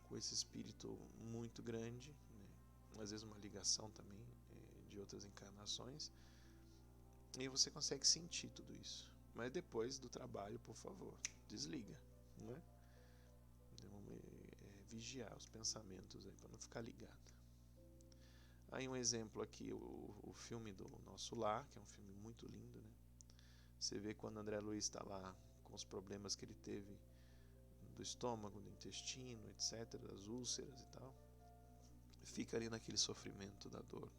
com esse espírito muito grande, né? Às vezes uma ligação também de outras encarnações, e você consegue sentir tudo isso. Mas depois do trabalho, por favor, desliga, né? Vamos vigiar os pensamentos aí para não ficar ligado. Aí um exemplo aqui, o filme do Nosso Lar, que é um filme muito lindo, né? Você vê quando André Luiz está lá com os problemas que ele teve do estômago, do intestino, etc., das úlceras e tal, fica ali naquele sofrimento da dor.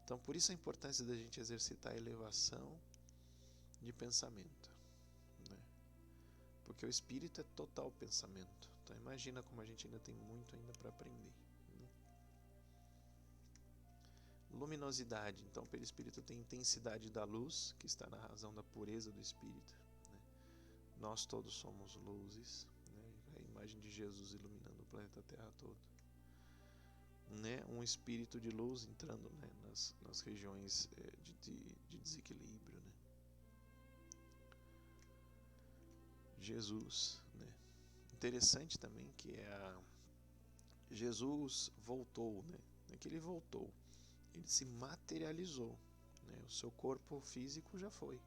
Então, por isso a importância da gente exercitar a elevação de pensamento, né? Porque o espírito é total pensamento. Então, imagina como a gente ainda tem muito ainda para aprender, né? Luminosidade. Então, o perispírito tem intensidade da luz, que está na razão da pureza do espírito, né? Nós todos somos luzes, né? A imagem de Jesus iluminando o planeta Terra todo, né? Um espírito de luz entrando, né, nas regiões de desequilíbrio, né? Jesus, né? Interessante também que Jesus voltou, né? Não é que ele voltou, ele se materializou, né? O seu corpo físico já foi,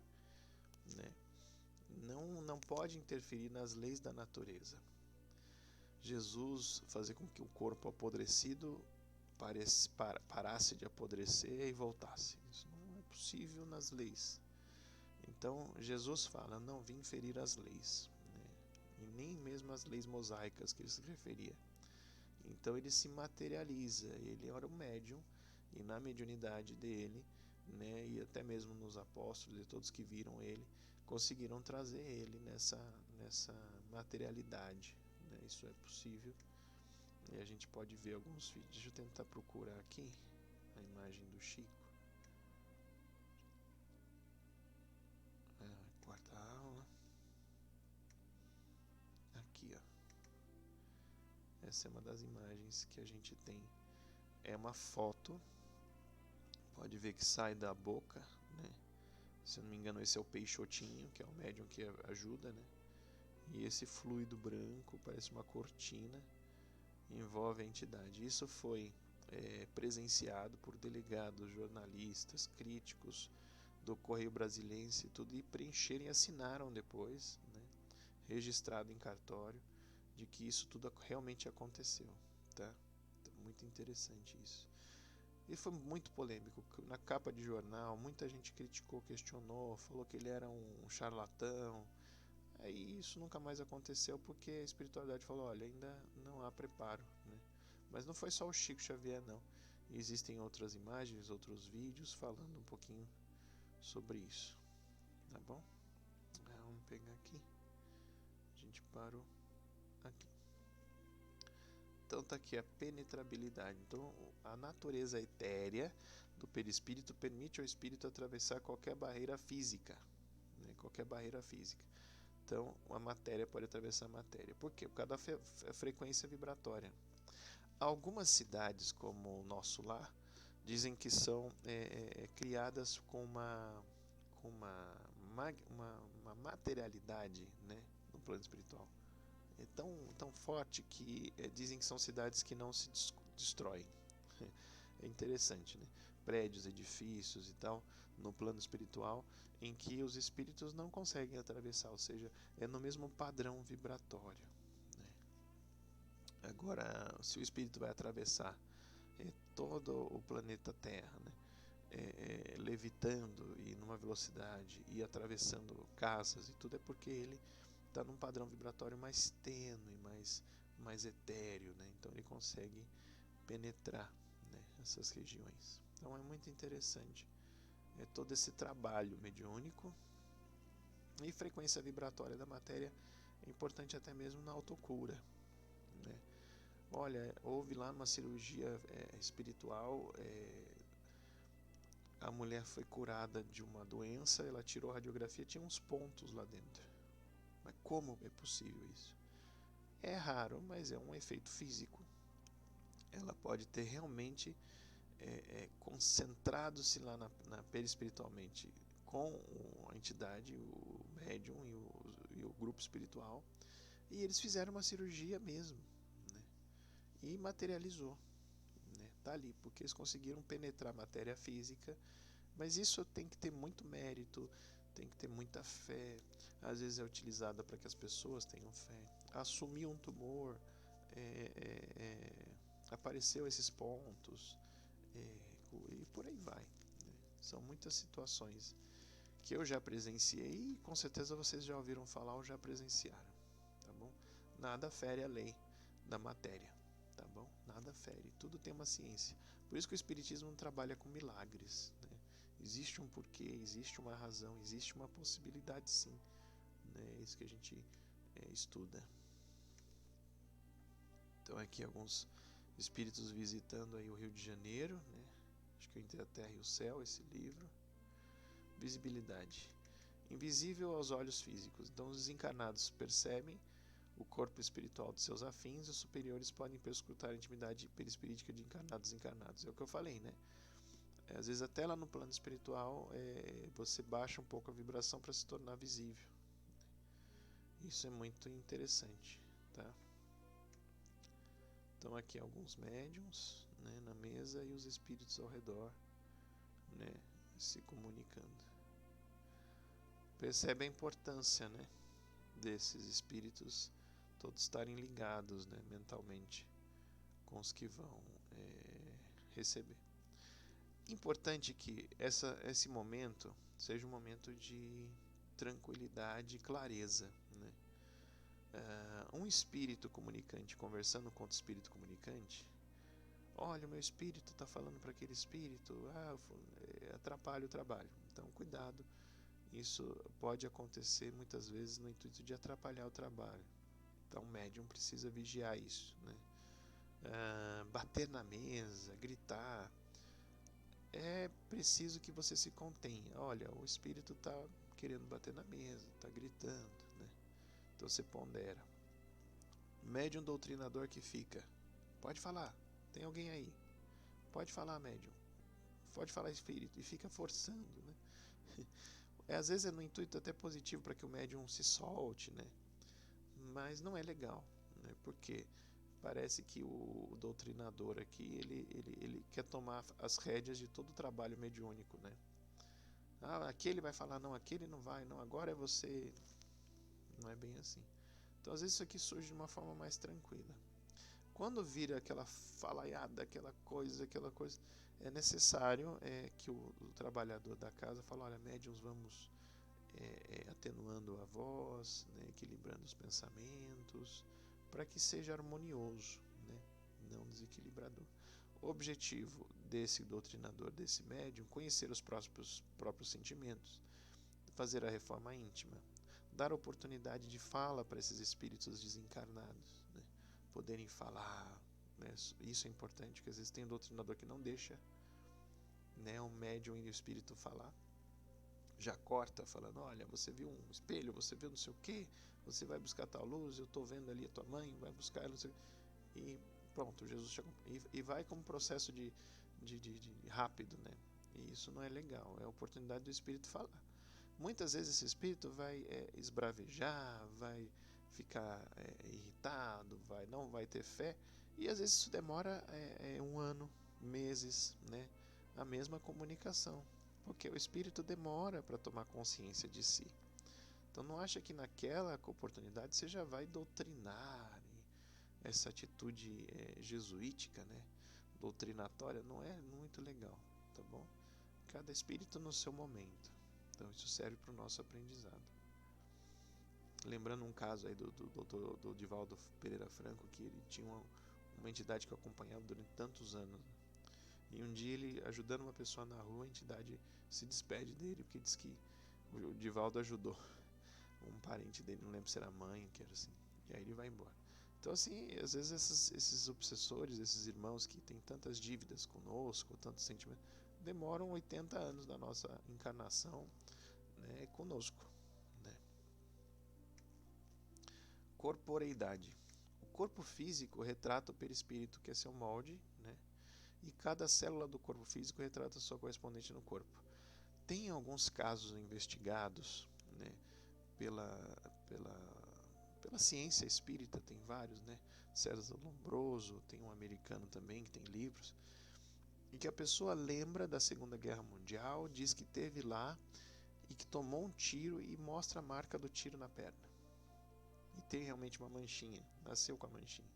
né? Não pode interferir nas leis da natureza. Jesus fazer com que o corpo apodrecido parasse de apodrecer e voltasse. Isso não é possível nas leis. Então Jesus fala, não vim ferir as leis, né? E nem mesmo as leis mosaicas que ele se referia. Então ele se materializa, ele era o médium, e na mediunidade dele, né, e até mesmo nos apóstolos e todos que viram ele, conseguiram trazer ele nessa materialidade, né? Isso é possível, e a gente pode ver alguns vídeos. Deixa eu tentar procurar aqui a imagem do Chico. Quarta aula. Aqui, ó. Essa é uma das imagens que a gente tem. É uma foto. Pode ver que sai da boca, né? Se eu não me engano, esse é o Peixotinho, que é o médium que ajuda, né? E esse fluido branco, parece uma cortina, envolve a entidade. Isso foi presenciado por delegados, jornalistas, críticos do Correio Brasiliense e tudo, e preencheram e assinaram depois, né, registrado em cartório, de que isso tudo realmente aconteceu, tá? Então, muito interessante isso. E foi muito polêmico. Na capa de jornal, muita gente criticou, questionou, falou que ele era um charlatão. Aí isso nunca mais aconteceu porque a espiritualidade falou, olha, ainda não há preparo, né? Mas não foi só o Chico Xavier, não. Existem outras imagens, outros vídeos falando um pouquinho sobre isso, tá bom? Vamos pegar aqui. A gente parou aqui. Então tá aqui a penetrabilidade. Então a natureza etérea do perispírito permite ao espírito atravessar qualquer barreira física, né? Qualquer barreira física. Então a matéria pode atravessar a matéria. Por quê? Por causa da frequência vibratória. Algumas cidades, como o Nosso Lar, dizem que são criadas com uma materialidade, né, no plano espiritual. É tão forte que dizem que são cidades que não se destroem. É interessante, né? Prédios, edifícios e tal no plano espiritual em que os espíritos não conseguem atravessar, ou seja, é no mesmo padrão vibratório, né? Agora, se o espírito vai atravessar todo o planeta Terra, né, levitando e numa velocidade e atravessando casas e tudo, é porque ele está num padrão vibratório mais tênue, mais etéreo, né? Então ele consegue penetrar, né, essas regiões. Então é muito interessante todo esse trabalho mediúnico. E frequência vibratória da matéria é importante até mesmo na autocura, né? Olha, houve lá uma cirurgia espiritual, a mulher foi curada de uma doença, ela tirou a radiografia, tinha uns pontos lá dentro. Mas como é possível isso? É raro, mas é um efeito físico. Ela pode ter realmente concentrado-se lá perispiritualmente com a entidade, o médium e o grupo espiritual, e eles fizeram uma cirurgia mesmo, né? E materializou, né? Tá ali, porque eles conseguiram penetrar a matéria física, mas isso tem que ter muito mérito, tem que ter muita fé. Às vezes é utilizada para que as pessoas tenham fé. Assumir um tumor, apareceu esses pontos, e por aí vai, né? São muitas situações que eu já presenciei e com certeza vocês já ouviram falar ou já presenciaram, tá bom? Nada fere a lei da matéria, tá bom? Nada fere, tudo tem uma ciência. Por isso que o Espiritismo não trabalha com milagres, né? Existe um porquê, existe uma razão, existe uma possibilidade, sim, né? É isso que a gente estuda. Então aqui alguns espíritos visitando aí o Rio de Janeiro, né? Acho que Entre a Terra e o Céu, esse livro. Visibilidade. Invisível aos olhos físicos. Então os desencarnados percebem o corpo espiritual de seus afins e os superiores podem perscrutar a intimidade perispirítica de encarnados e encarnados. É o que eu falei, né? Às vezes até lá no plano espiritual você baixa um pouco a vibração para se tornar visível. Isso é muito interessante, tá? Então aqui alguns médiuns, né, na mesa e os espíritos ao redor, né, se comunicando. Percebe a importância, né, desses espíritos todos estarem ligados, né, mentalmente com os que vão receber. Importante que esse momento seja um momento de tranquilidade e clareza, né? Um espírito comunicante conversando com outro espírito comunicante, olha, o meu espírito está falando para aquele espírito, atrapalha o trabalho. Então, cuidado, isso pode acontecer muitas vezes no intuito de atrapalhar o trabalho. Então, o médium precisa vigiar isso, né? Bater na mesa, gritar, é preciso que você se contenha. Olha, o espírito está querendo bater na mesa, está gritando, né? Então você pondera. Médium doutrinador que fica, pode falar, tem alguém aí, pode falar, médium, pode falar, espírito, e fica forçando, né? Às vezes é no intuito até positivo para que o médium se solte, né? Mas não é legal, né? Porque parece que o doutrinador aqui, ele quer tomar as rédeas de todo o trabalho mediúnico, né? Aquele vai falar, não, aquele não vai, não, agora é você. Não é bem assim. Então, às vezes isso aqui surge de uma forma mais tranquila. Quando vira aquela falaiada, aquela coisa, é necessário que o trabalhador da casa fale, olha, médiuns, vamos atenuando a voz, né, equilibrando os pensamentos, para que seja harmonioso, né, não desequilibrador. O objetivo desse doutrinador, desse médium, conhecer os próprios sentimentos, fazer a reforma íntima, dar oportunidade de fala para esses espíritos desencarnados, né, poderem falar, né, isso é importante, porque às vezes tem um doutrinador que não deixa, né, um médium e o espírito falar, já corta falando, olha, você viu um espelho, você viu não sei o que, você vai buscar tal luz, eu estou vendo ali a tua mãe, vai buscar ela, não sei o que, e pronto, Jesus chegou, e vai como processo de rápido, né? E isso não é legal, é a oportunidade do espírito falar. Muitas vezes esse espírito vai esbravejar, vai ficar irritado, não vai ter fé, e às vezes isso demora um ano, meses, né? A mesma comunicação. Porque o espírito demora para tomar consciência de si. Então não acha que naquela oportunidade você já vai doutrinar. Essa atitude jesuítica, né, doutrinatória, não é muito legal, tá bom? Cada espírito no seu momento. Então isso serve para o nosso aprendizado. Lembrando um caso aí do Divaldo Pereira Franco, que ele tinha uma entidade que eu acompanhava durante tantos anos. E um dia ele, ajudando uma pessoa na rua, a entidade se despede dele, porque diz que o Divaldo ajudou um parente dele, não lembro se era mãe, que era assim. E aí ele vai embora. Então, assim, às vezes esses obsessores, esses irmãos que têm tantas dívidas conosco, tantos sentimentos, demoram 80 anos da nossa encarnação, né, conosco. Né? Corporeidade. O corpo físico retrata o perispírito, que é seu molde, né? E cada célula do corpo físico retrata a sua correspondente no corpo. Tem alguns casos investigados, né, pela ciência espírita, tem vários, né? César Lombroso, tem um americano também que tem livros, em que a pessoa lembra da Segunda Guerra Mundial, diz que teve lá e que tomou um tiro e mostra a marca do tiro na perna. E tem realmente uma manchinha, nasceu com a manchinha.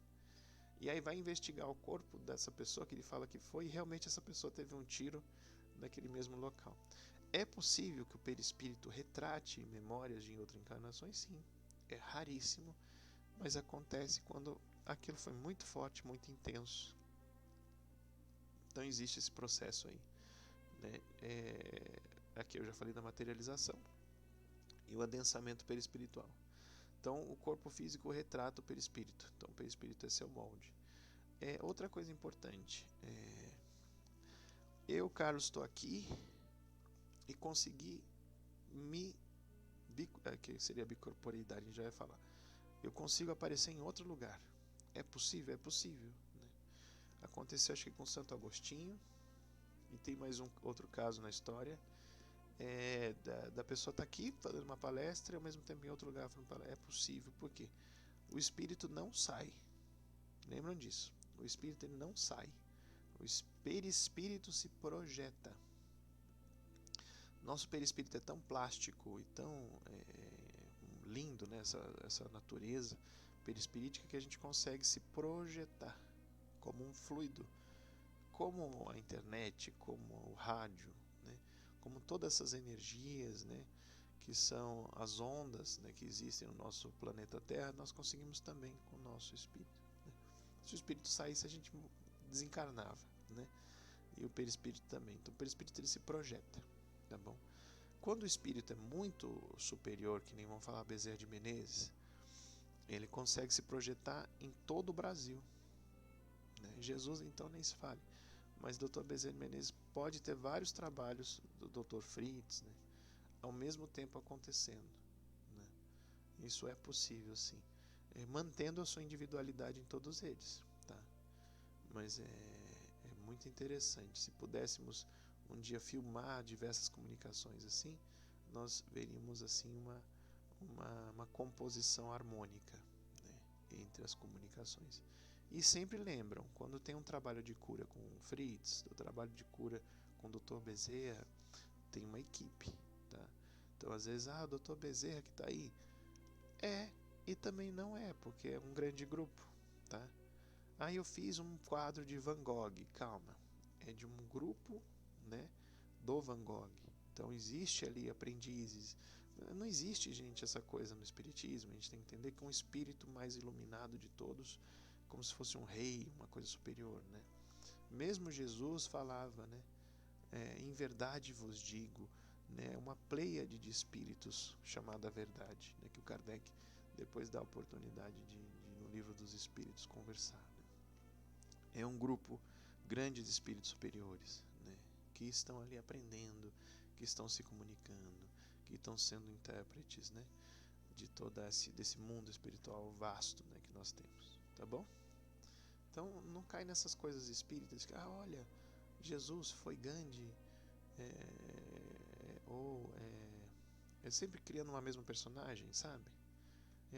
E aí vai investigar o corpo dessa pessoa que ele fala que foi, e realmente essa pessoa teve um tiro naquele mesmo local. É possível que o perispírito retrate memórias de outras encarnações? Sim. É raríssimo, mas acontece quando aquilo foi muito forte, muito intenso. Então existe esse processo aí. Né? Aqui eu já falei da materialização e o adensamento perispiritual. Então o corpo físico retrata o perispírito. Então o perispírito é seu molde. Outra coisa importante. Eu, Carlos, estou aqui e consegui que seria a bicorporeidade, a gente já vai falar. Eu consigo aparecer em outro lugar. É possível? É possível. Né? Aconteceu, acho que com Santo Agostinho, e tem mais outro caso na história, da pessoa estar aqui fazendo uma palestra e ao mesmo tempo em outro lugar fazendo palestra. É possível, porque o espírito não sai. Lembram disso? O espírito ele não sai. O perispírito se projeta. Nosso perispírito é tão plástico e tão lindo, né, essa natureza perispirítica, que a gente consegue se projetar como um fluido, como a internet, como o rádio, né, como todas essas energias, né, que são as ondas, né, que existem no nosso planeta Terra, nós conseguimos também com o nosso espírito. Né. Se o espírito saísse, a gente desencarnava, né, e o perispírito também. Então o perispírito ele se projeta, tá bom? Quando o espírito é muito superior, que nem vamos falar Bezerra de Menezes, ele consegue se projetar em todo o Brasil. Né? Jesus, então, nem se fale. Mas o Dr. Bezerra de Menezes pode ter vários trabalhos do Dr. Fritz, né, ao mesmo tempo acontecendo. Né? Isso é possível, sim. Mantendo a sua individualidade em todos eles. Tá? Mas é muito interessante. Se pudéssemos um dia filmar diversas comunicações assim, nós veríamos assim uma composição harmônica, né, entre as comunicações. E sempre lembram, quando tem um trabalho de cura com o Fritz, o trabalho de cura com o Dr. Bezerra, tem uma equipe. Tá? Então às vezes, o Dr. Bezerra que está aí, e também não é, porque é um grande grupo. Tá? Eu fiz um quadro de Van Gogh. Calma, é de um grupo, né, do Van Gogh. Então existe ali aprendizes. Não existe, gente, essa coisa no espiritismo. A gente tem que entender que é um espírito mais iluminado de todos, como se fosse um rei, uma coisa superior, né? Mesmo Jesus falava, né, em verdade vos digo, né, uma pleiade de espíritos chamada verdade, né, que o Kardec depois dá a oportunidade de no livro dos espíritos conversar. Né? É um grupo grande de espíritos superiores, né, que estão ali aprendendo, que estão se comunicando, que estão sendo intérpretes, né, de desse mundo espiritual vasto, né, que nós temos, tá bom? Então não cai nessas coisas espíritas que, olha, Jesus foi Gandhi, é sempre criando uma mesma personagem, sabe?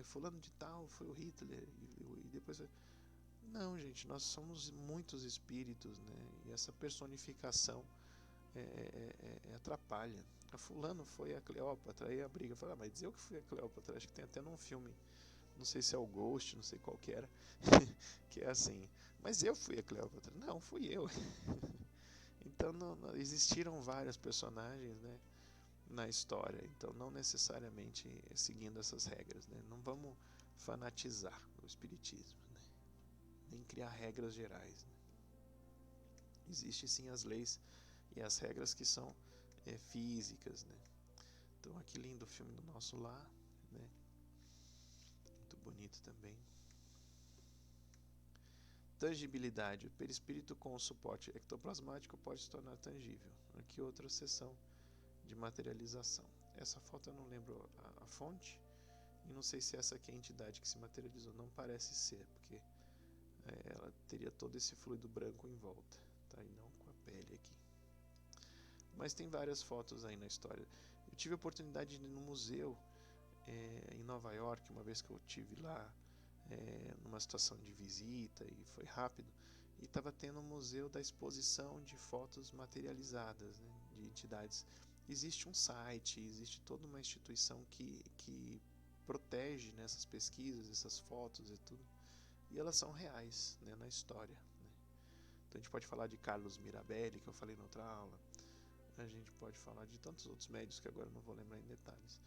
Fulano de tal foi o Hitler e depois... Não, gente, nós somos muitos espíritos, né? E essa personificação atrapalha. A fulano foi a Cleópatra, aí a briga, fala, mas eu que fui a Cleópatra, acho que tem até num filme, não sei se é o Ghost, não sei qual que era, que é assim, mas eu fui a Cleópatra, não, fui eu. Então não existiram vários personagens, né, na história, então não necessariamente seguindo essas regras, né, não vamos fanatizar o espiritismo, né, nem criar regras gerais, né. Existem sim as leis e as regras que são físicas, né. Então, aqui lindo o filme do Nosso Lar, né? Muito bonito também. Tangibilidade. O perispírito com o suporte ectoplasmático pode se tornar tangível. Aqui outra seção de materialização. Essa foto eu não lembro a fonte e não sei se essa aqui é a entidade que se materializou. Não parece ser, porque ela teria todo esse fluido branco em volta, tá? E não com a pele aqui. Mas tem várias fotos aí na história. Eu tive a oportunidade de ir no museu em Nova York, uma vez que eu estive lá numa situação de visita e foi rápido, e estava tendo um museu da exposição de fotos materializadas, né, de entidades. Existe um site, existe toda uma instituição que protege nessas pesquisas, essas fotos e tudo, e elas são reais, né, na história, né. Então a gente pode falar de Carlos Mirabelli, que eu falei na outra aula, a gente pode falar de tantos outros médios que agora não vou lembrar em detalhes,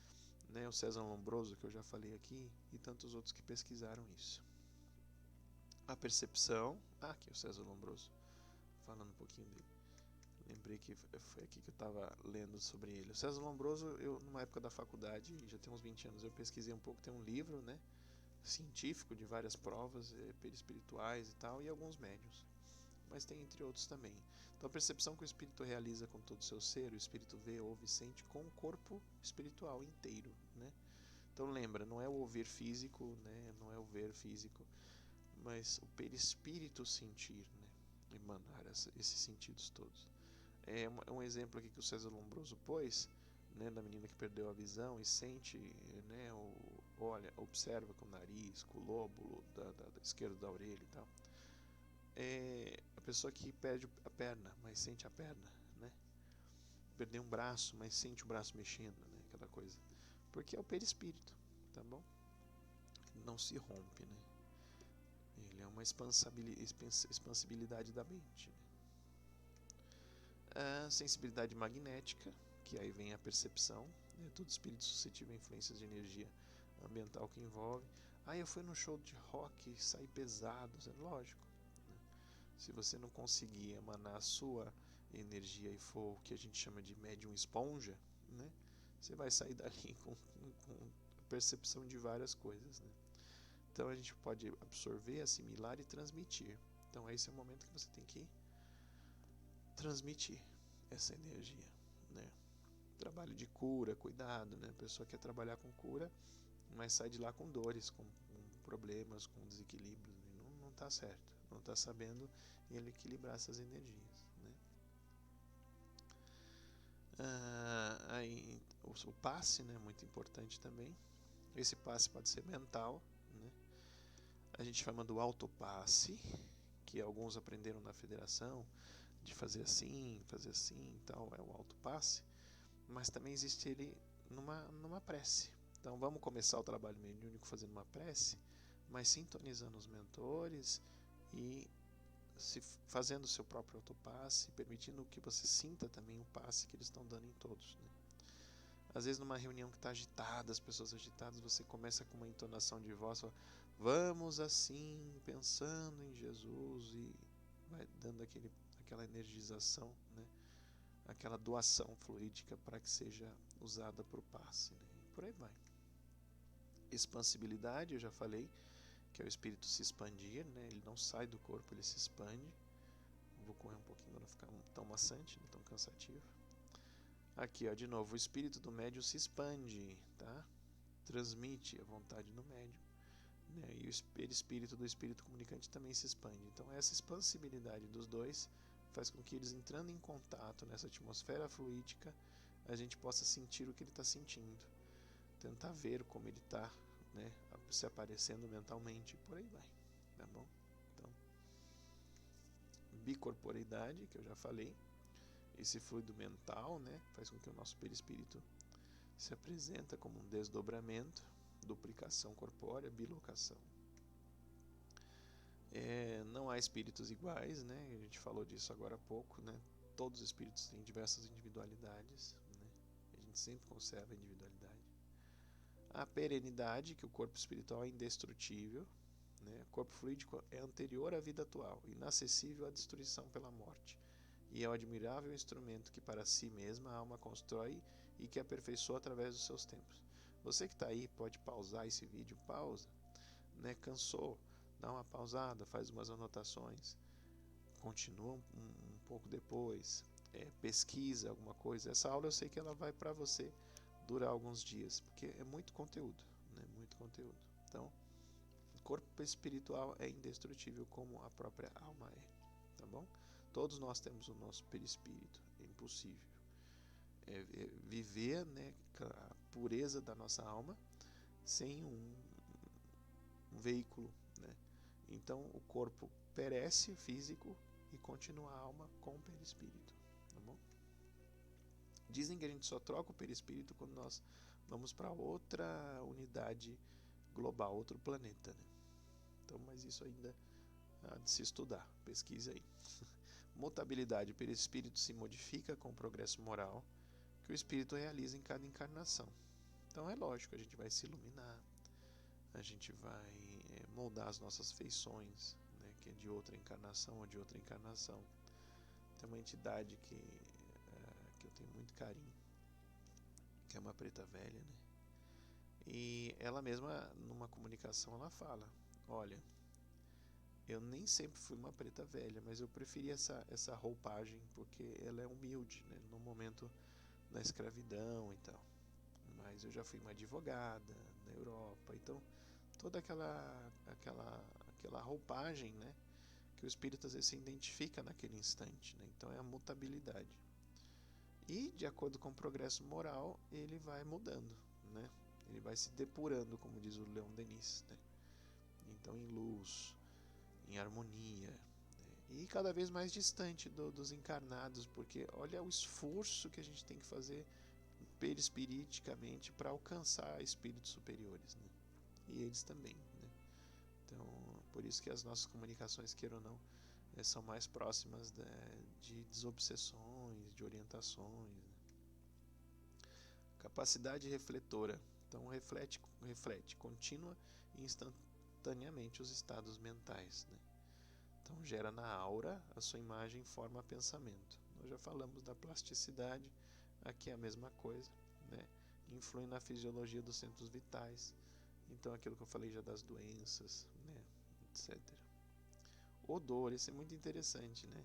né, o César Lombroso, que eu já falei aqui, e tantos outros que pesquisaram isso. A percepção, aqui é o César Lombroso, falando um pouquinho dele. Lembrei que foi aqui que eu estava lendo sobre ele. O César Lombroso, eu numa época da faculdade, já tem uns 20 anos, eu pesquisei um pouco, tem um livro, né, científico de várias provas perispirituais e tal, e alguns médiuns. Mas tem entre outros também. Então a percepção que o espírito realiza com todo o seu ser, o espírito vê, ouve e sente com o corpo espiritual inteiro, né? Então lembra, não é o ouvir físico, né? Não é o ver físico, mas o perispírito sentir, né? Emanar esses sentidos todos. É um exemplo aqui que o César Lombroso pôs, né, da menina que perdeu a visão e sente, né, olha, observa com o nariz, com o lóbulo da esquerda da orelha e tal. A pessoa que perde a perna, mas sente a perna, né? Perder um braço, mas sente o braço mexendo, né? Aquela coisa. Porque é o perispírito, tá bom? Não se rompe, né? Ele é uma expansibilidade da mente, né? A sensibilidade magnética, que aí vem a percepção, né? Todo espírito suscetível a influências de energia ambiental que envolve. Eu fui no show de rock e saí pesado, lógico. Se você não conseguir emanar a sua energia e for o que a gente chama de médium esponja, né, você vai sair dali com percepção de várias coisas, né? Então a gente pode absorver, assimilar e transmitir. Então esse é o momento que você tem que transmitir essa energia, né? Trabalho de cura, cuidado, né? A pessoa quer trabalhar com cura, mas sai de lá com dores, com problemas, com desequilíbrios, né? Não está certo, não está sabendo ele equilibrar essas energias, né? Aí o passe, né, muito importante também. Esse passe pode ser mental, né? A gente chama do autopasse, que alguns aprenderam na federação, de fazer assim e tal, é o autopasse, mas também existe ele numa prece. Então vamos começar o trabalho mediúnico fazendo uma prece, mas sintonizando os mentores e fazendo o seu próprio autopasse, permitindo que você sinta também o passe que eles estão dando em todos, né? Às vezes numa reunião que está agitada, as pessoas agitadas, você começa com uma entonação de voz, fala, vamos assim, pensando em Jesus, e vai dando aquela energização, né? Aquela doação fluídica para que seja usada para o passe, né? E por aí vai. Expansibilidade, eu já falei, que é o espírito se expandir, né? Ele não sai do corpo, ele se expande. Vou correr um pouquinho para não ficar tão maçante, tão cansativo. Aqui, ó, de novo, o espírito do médium se expande, tá? Transmite a vontade do médium, né? E o perispírito do espírito comunicante também se expande. Então essa expansibilidade dos dois faz com que eles, entrando em contato nessa atmosfera fluídica, a gente possa sentir o que ele está sentindo, tentar ver como ele está, né, se aparecendo mentalmente, e por aí vai, tá bom? Então, bicorporeidade, que eu já falei, esse fluido mental, né, faz com que o nosso perispírito se apresenta como um desdobramento, duplicação corpórea, bilocação. Não há espíritos iguais, né? A gente falou disso agora há pouco, né? Todos os espíritos têm diversas individualidades, né? A gente sempre conserva a individualidade. A perenidade, que o corpo espiritual é indestrutível, né? O corpo fluídico é anterior à vida atual, inacessível à destruição pela morte, e é o admirável instrumento que para si mesma a alma constrói e que aperfeiçoa através dos seus tempos. Você que está aí pode pausar esse vídeo, pausa, né? Cansou? Dá uma pausada, faz umas anotações, continua um pouco depois, pesquisa alguma coisa. Essa aula eu sei que ela vai para você durar alguns dias, porque é muito conteúdo, né? Muito conteúdo. Então, o corpo espiritual é indestrutível como a própria alma é, tá bom? Todos nós temos o nosso perispírito, é impossível viver, né, a pureza da nossa alma sem um veículo, né? Então o corpo perece, físico, e continua a alma com o perispírito, tá bom? Dizem que a gente só troca o perispírito quando nós vamos para outra unidade global, outro planeta, né? Então, mas isso ainda há de se estudar, pesquisa aí. Mutabilidade: o perispírito se modifica com o progresso moral que o espírito realiza em cada encarnação. Então é lógico, a gente vai se iluminar, a gente vai moldar as nossas feições, né, que é de outra encarnação ou de outra encarnação. Tem uma entidade que eu tenho muito carinho, que é uma preta velha, né? E ela mesma, numa comunicação, ela fala: olha, eu nem sempre fui uma preta velha, mas eu preferi essa roupagem porque ela é humilde, né, no momento da escravidão e tal. Mas eu já fui uma advogada na Europa, então toda aquela roupagem, né, que o espírito às vezes se identifica naquele instante, né? Então é a mutabilidade. E de acordo com o progresso moral, ele vai mudando, né? Ele vai se depurando, como diz o Leon Denis, né? Então em luz, em harmonia, né? E cada vez mais distante dos encarnados, porque olha o esforço que a gente tem que fazer perispiriticamente para alcançar espíritos superiores, né? E eles também, né? Então, por isso que as nossas comunicações, queira ou não, são mais próximas de desobsessões, de orientações, né? Capacidade refletora. Então, reflete contínua e instantaneamente os estados mentais, né? Então, gera na aura a sua imagem, forma pensamento. Nós já falamos da plasticidade, aqui é a mesma coisa, né? Influi na fisiologia dos centros vitais. Então, aquilo que eu falei já das doenças, né, etc. Odor, esse é muito interessante, né?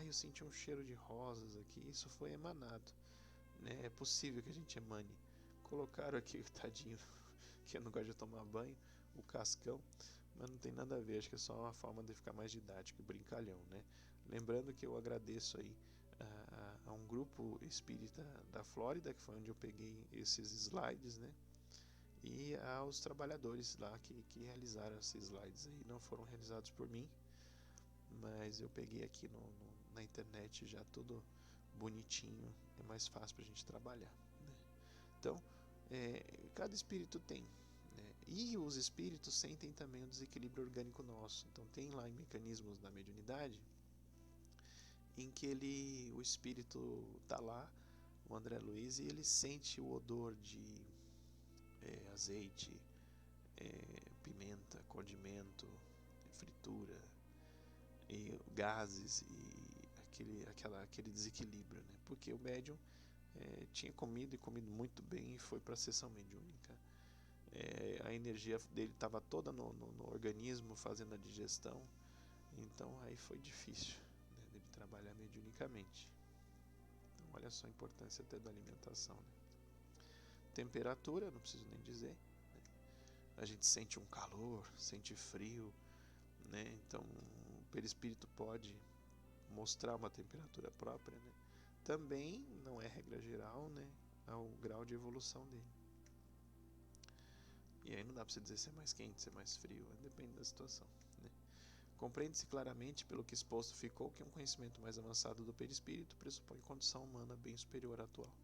Eu senti um cheiro de rosas aqui, isso foi emanado, né? É possível que a gente emane. Colocaram aqui, tadinho, que eu não gosto de tomar banho, o cascão, mas não tem nada a ver, acho que é só uma forma de ficar mais didático e brincalhão, né? Lembrando que eu agradeço aí a um grupo espírita da Flórida, que foi onde eu peguei esses slides, né? E aos trabalhadores lá que realizaram esses slides aí. Não foram realizados por mim, mas eu peguei aqui na internet já tudo bonitinho, é mais fácil para a gente trabalhar, né? Então, cada espírito tem, né? E os espíritos sentem também o desequilíbrio orgânico nosso. Então tem lá em mecanismos da mediunidade em que o espírito está lá, o André Luiz, e ele sente o odor de azeite, pimenta, condimento, fritura, e gases e aquele desequilíbrio, né? Porque o médium tinha comido muito bem e foi para a sessão mediúnica. A energia dele estava toda no organismo fazendo a digestão, então aí foi difícil, né, dele trabalhar mediunicamente. Então olha só a importância até da alimentação, né? Temperatura, não preciso nem dizer, né? A gente sente um calor, sente frio, né? Então o perispírito pode mostrar uma temperatura própria, né? Também não é regra geral, né, ao grau de evolução dele. E aí não dá para você dizer se é mais quente, se é mais frio, depende da situação, né? Compreende-se claramente, pelo que exposto ficou, que um conhecimento mais avançado do perispírito pressupõe condição humana bem superior à atual.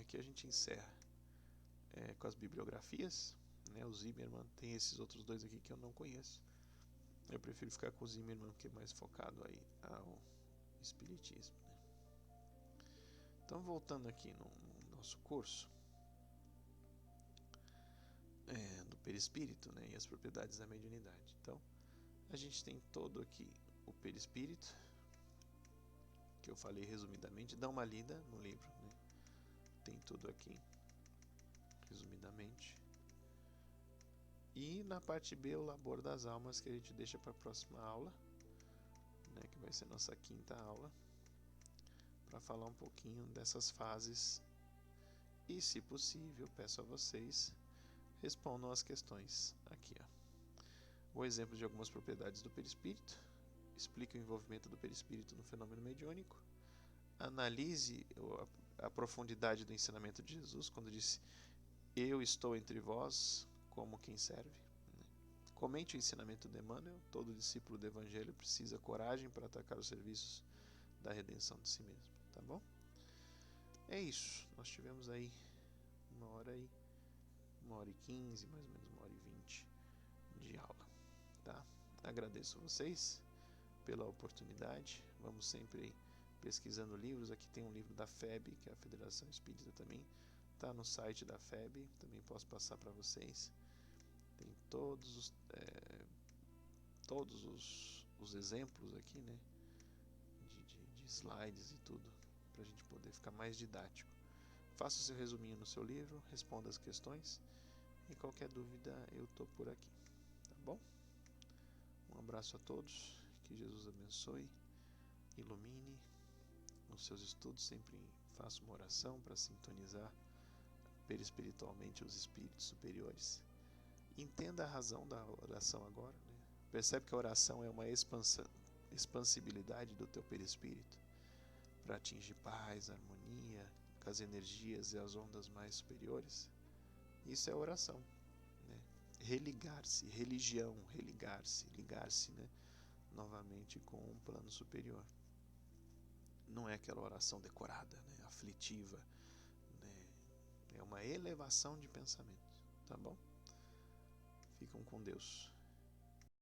Aqui a gente encerra com as bibliografias. O Zimmermann tem esses outros dois aqui que eu não conheço. Eu prefiro ficar com o Zimmermann, que é mais focado aí ao espiritismo. Então, voltando aqui no nosso curso do perispírito, e as propriedades da mediunidade. Então, a gente tem todo aqui o perispírito, que eu falei resumidamente. Dá uma lida no livro, tem tudo aqui resumidamente. E na parte B, o labor das almas, que a gente deixa para a próxima aula, que vai ser nossa 5ª aula, para falar um pouquinho dessas fases. E, se possível, peço a vocês respondam as questões aqui. O exemplo de algumas propriedades do perispírito, explique o envolvimento do perispírito no fenômeno mediúnico, analise a profundidade do ensinamento de Jesus, quando disse: eu estou entre vós como quem serve. Comente o ensinamento de Emmanuel: todo discípulo do Evangelho precisa coragem para atacar os serviços da redenção de si mesmo. Tá bom? É isso. Nós tivemos aí 1h15, mais ou menos 1h20 de aula. Tá? Agradeço a vocês pela oportunidade. Vamos sempre aí pesquisando livros. Aqui tem um livro da FEB, que é a Federação Espírita também. Está no site da FEB, também posso passar para vocês. Tem todos os exemplos aqui, de slides e tudo, para a gente poder ficar mais didático. Faça o seu resuminho no seu livro, responda as questões e qualquer dúvida eu estou por aqui, tá bom? Um abraço a todos, que Jesus abençoe, ilumine nos seus estudos, sempre faça uma oração para sintonizar perispiritualmente os espíritos superiores. Entenda a razão da oração agora, Percebe que a oração é uma expansibilidade do teu perispírito para atingir paz, harmonia com as energias e as ondas mais superiores. Isso é oração, religar-se, religião, ligar-se, novamente com um plano superior. Não é aquela oração decorada, aflitiva, é uma elevação de pensamento, tá bom? Ficam com Deus.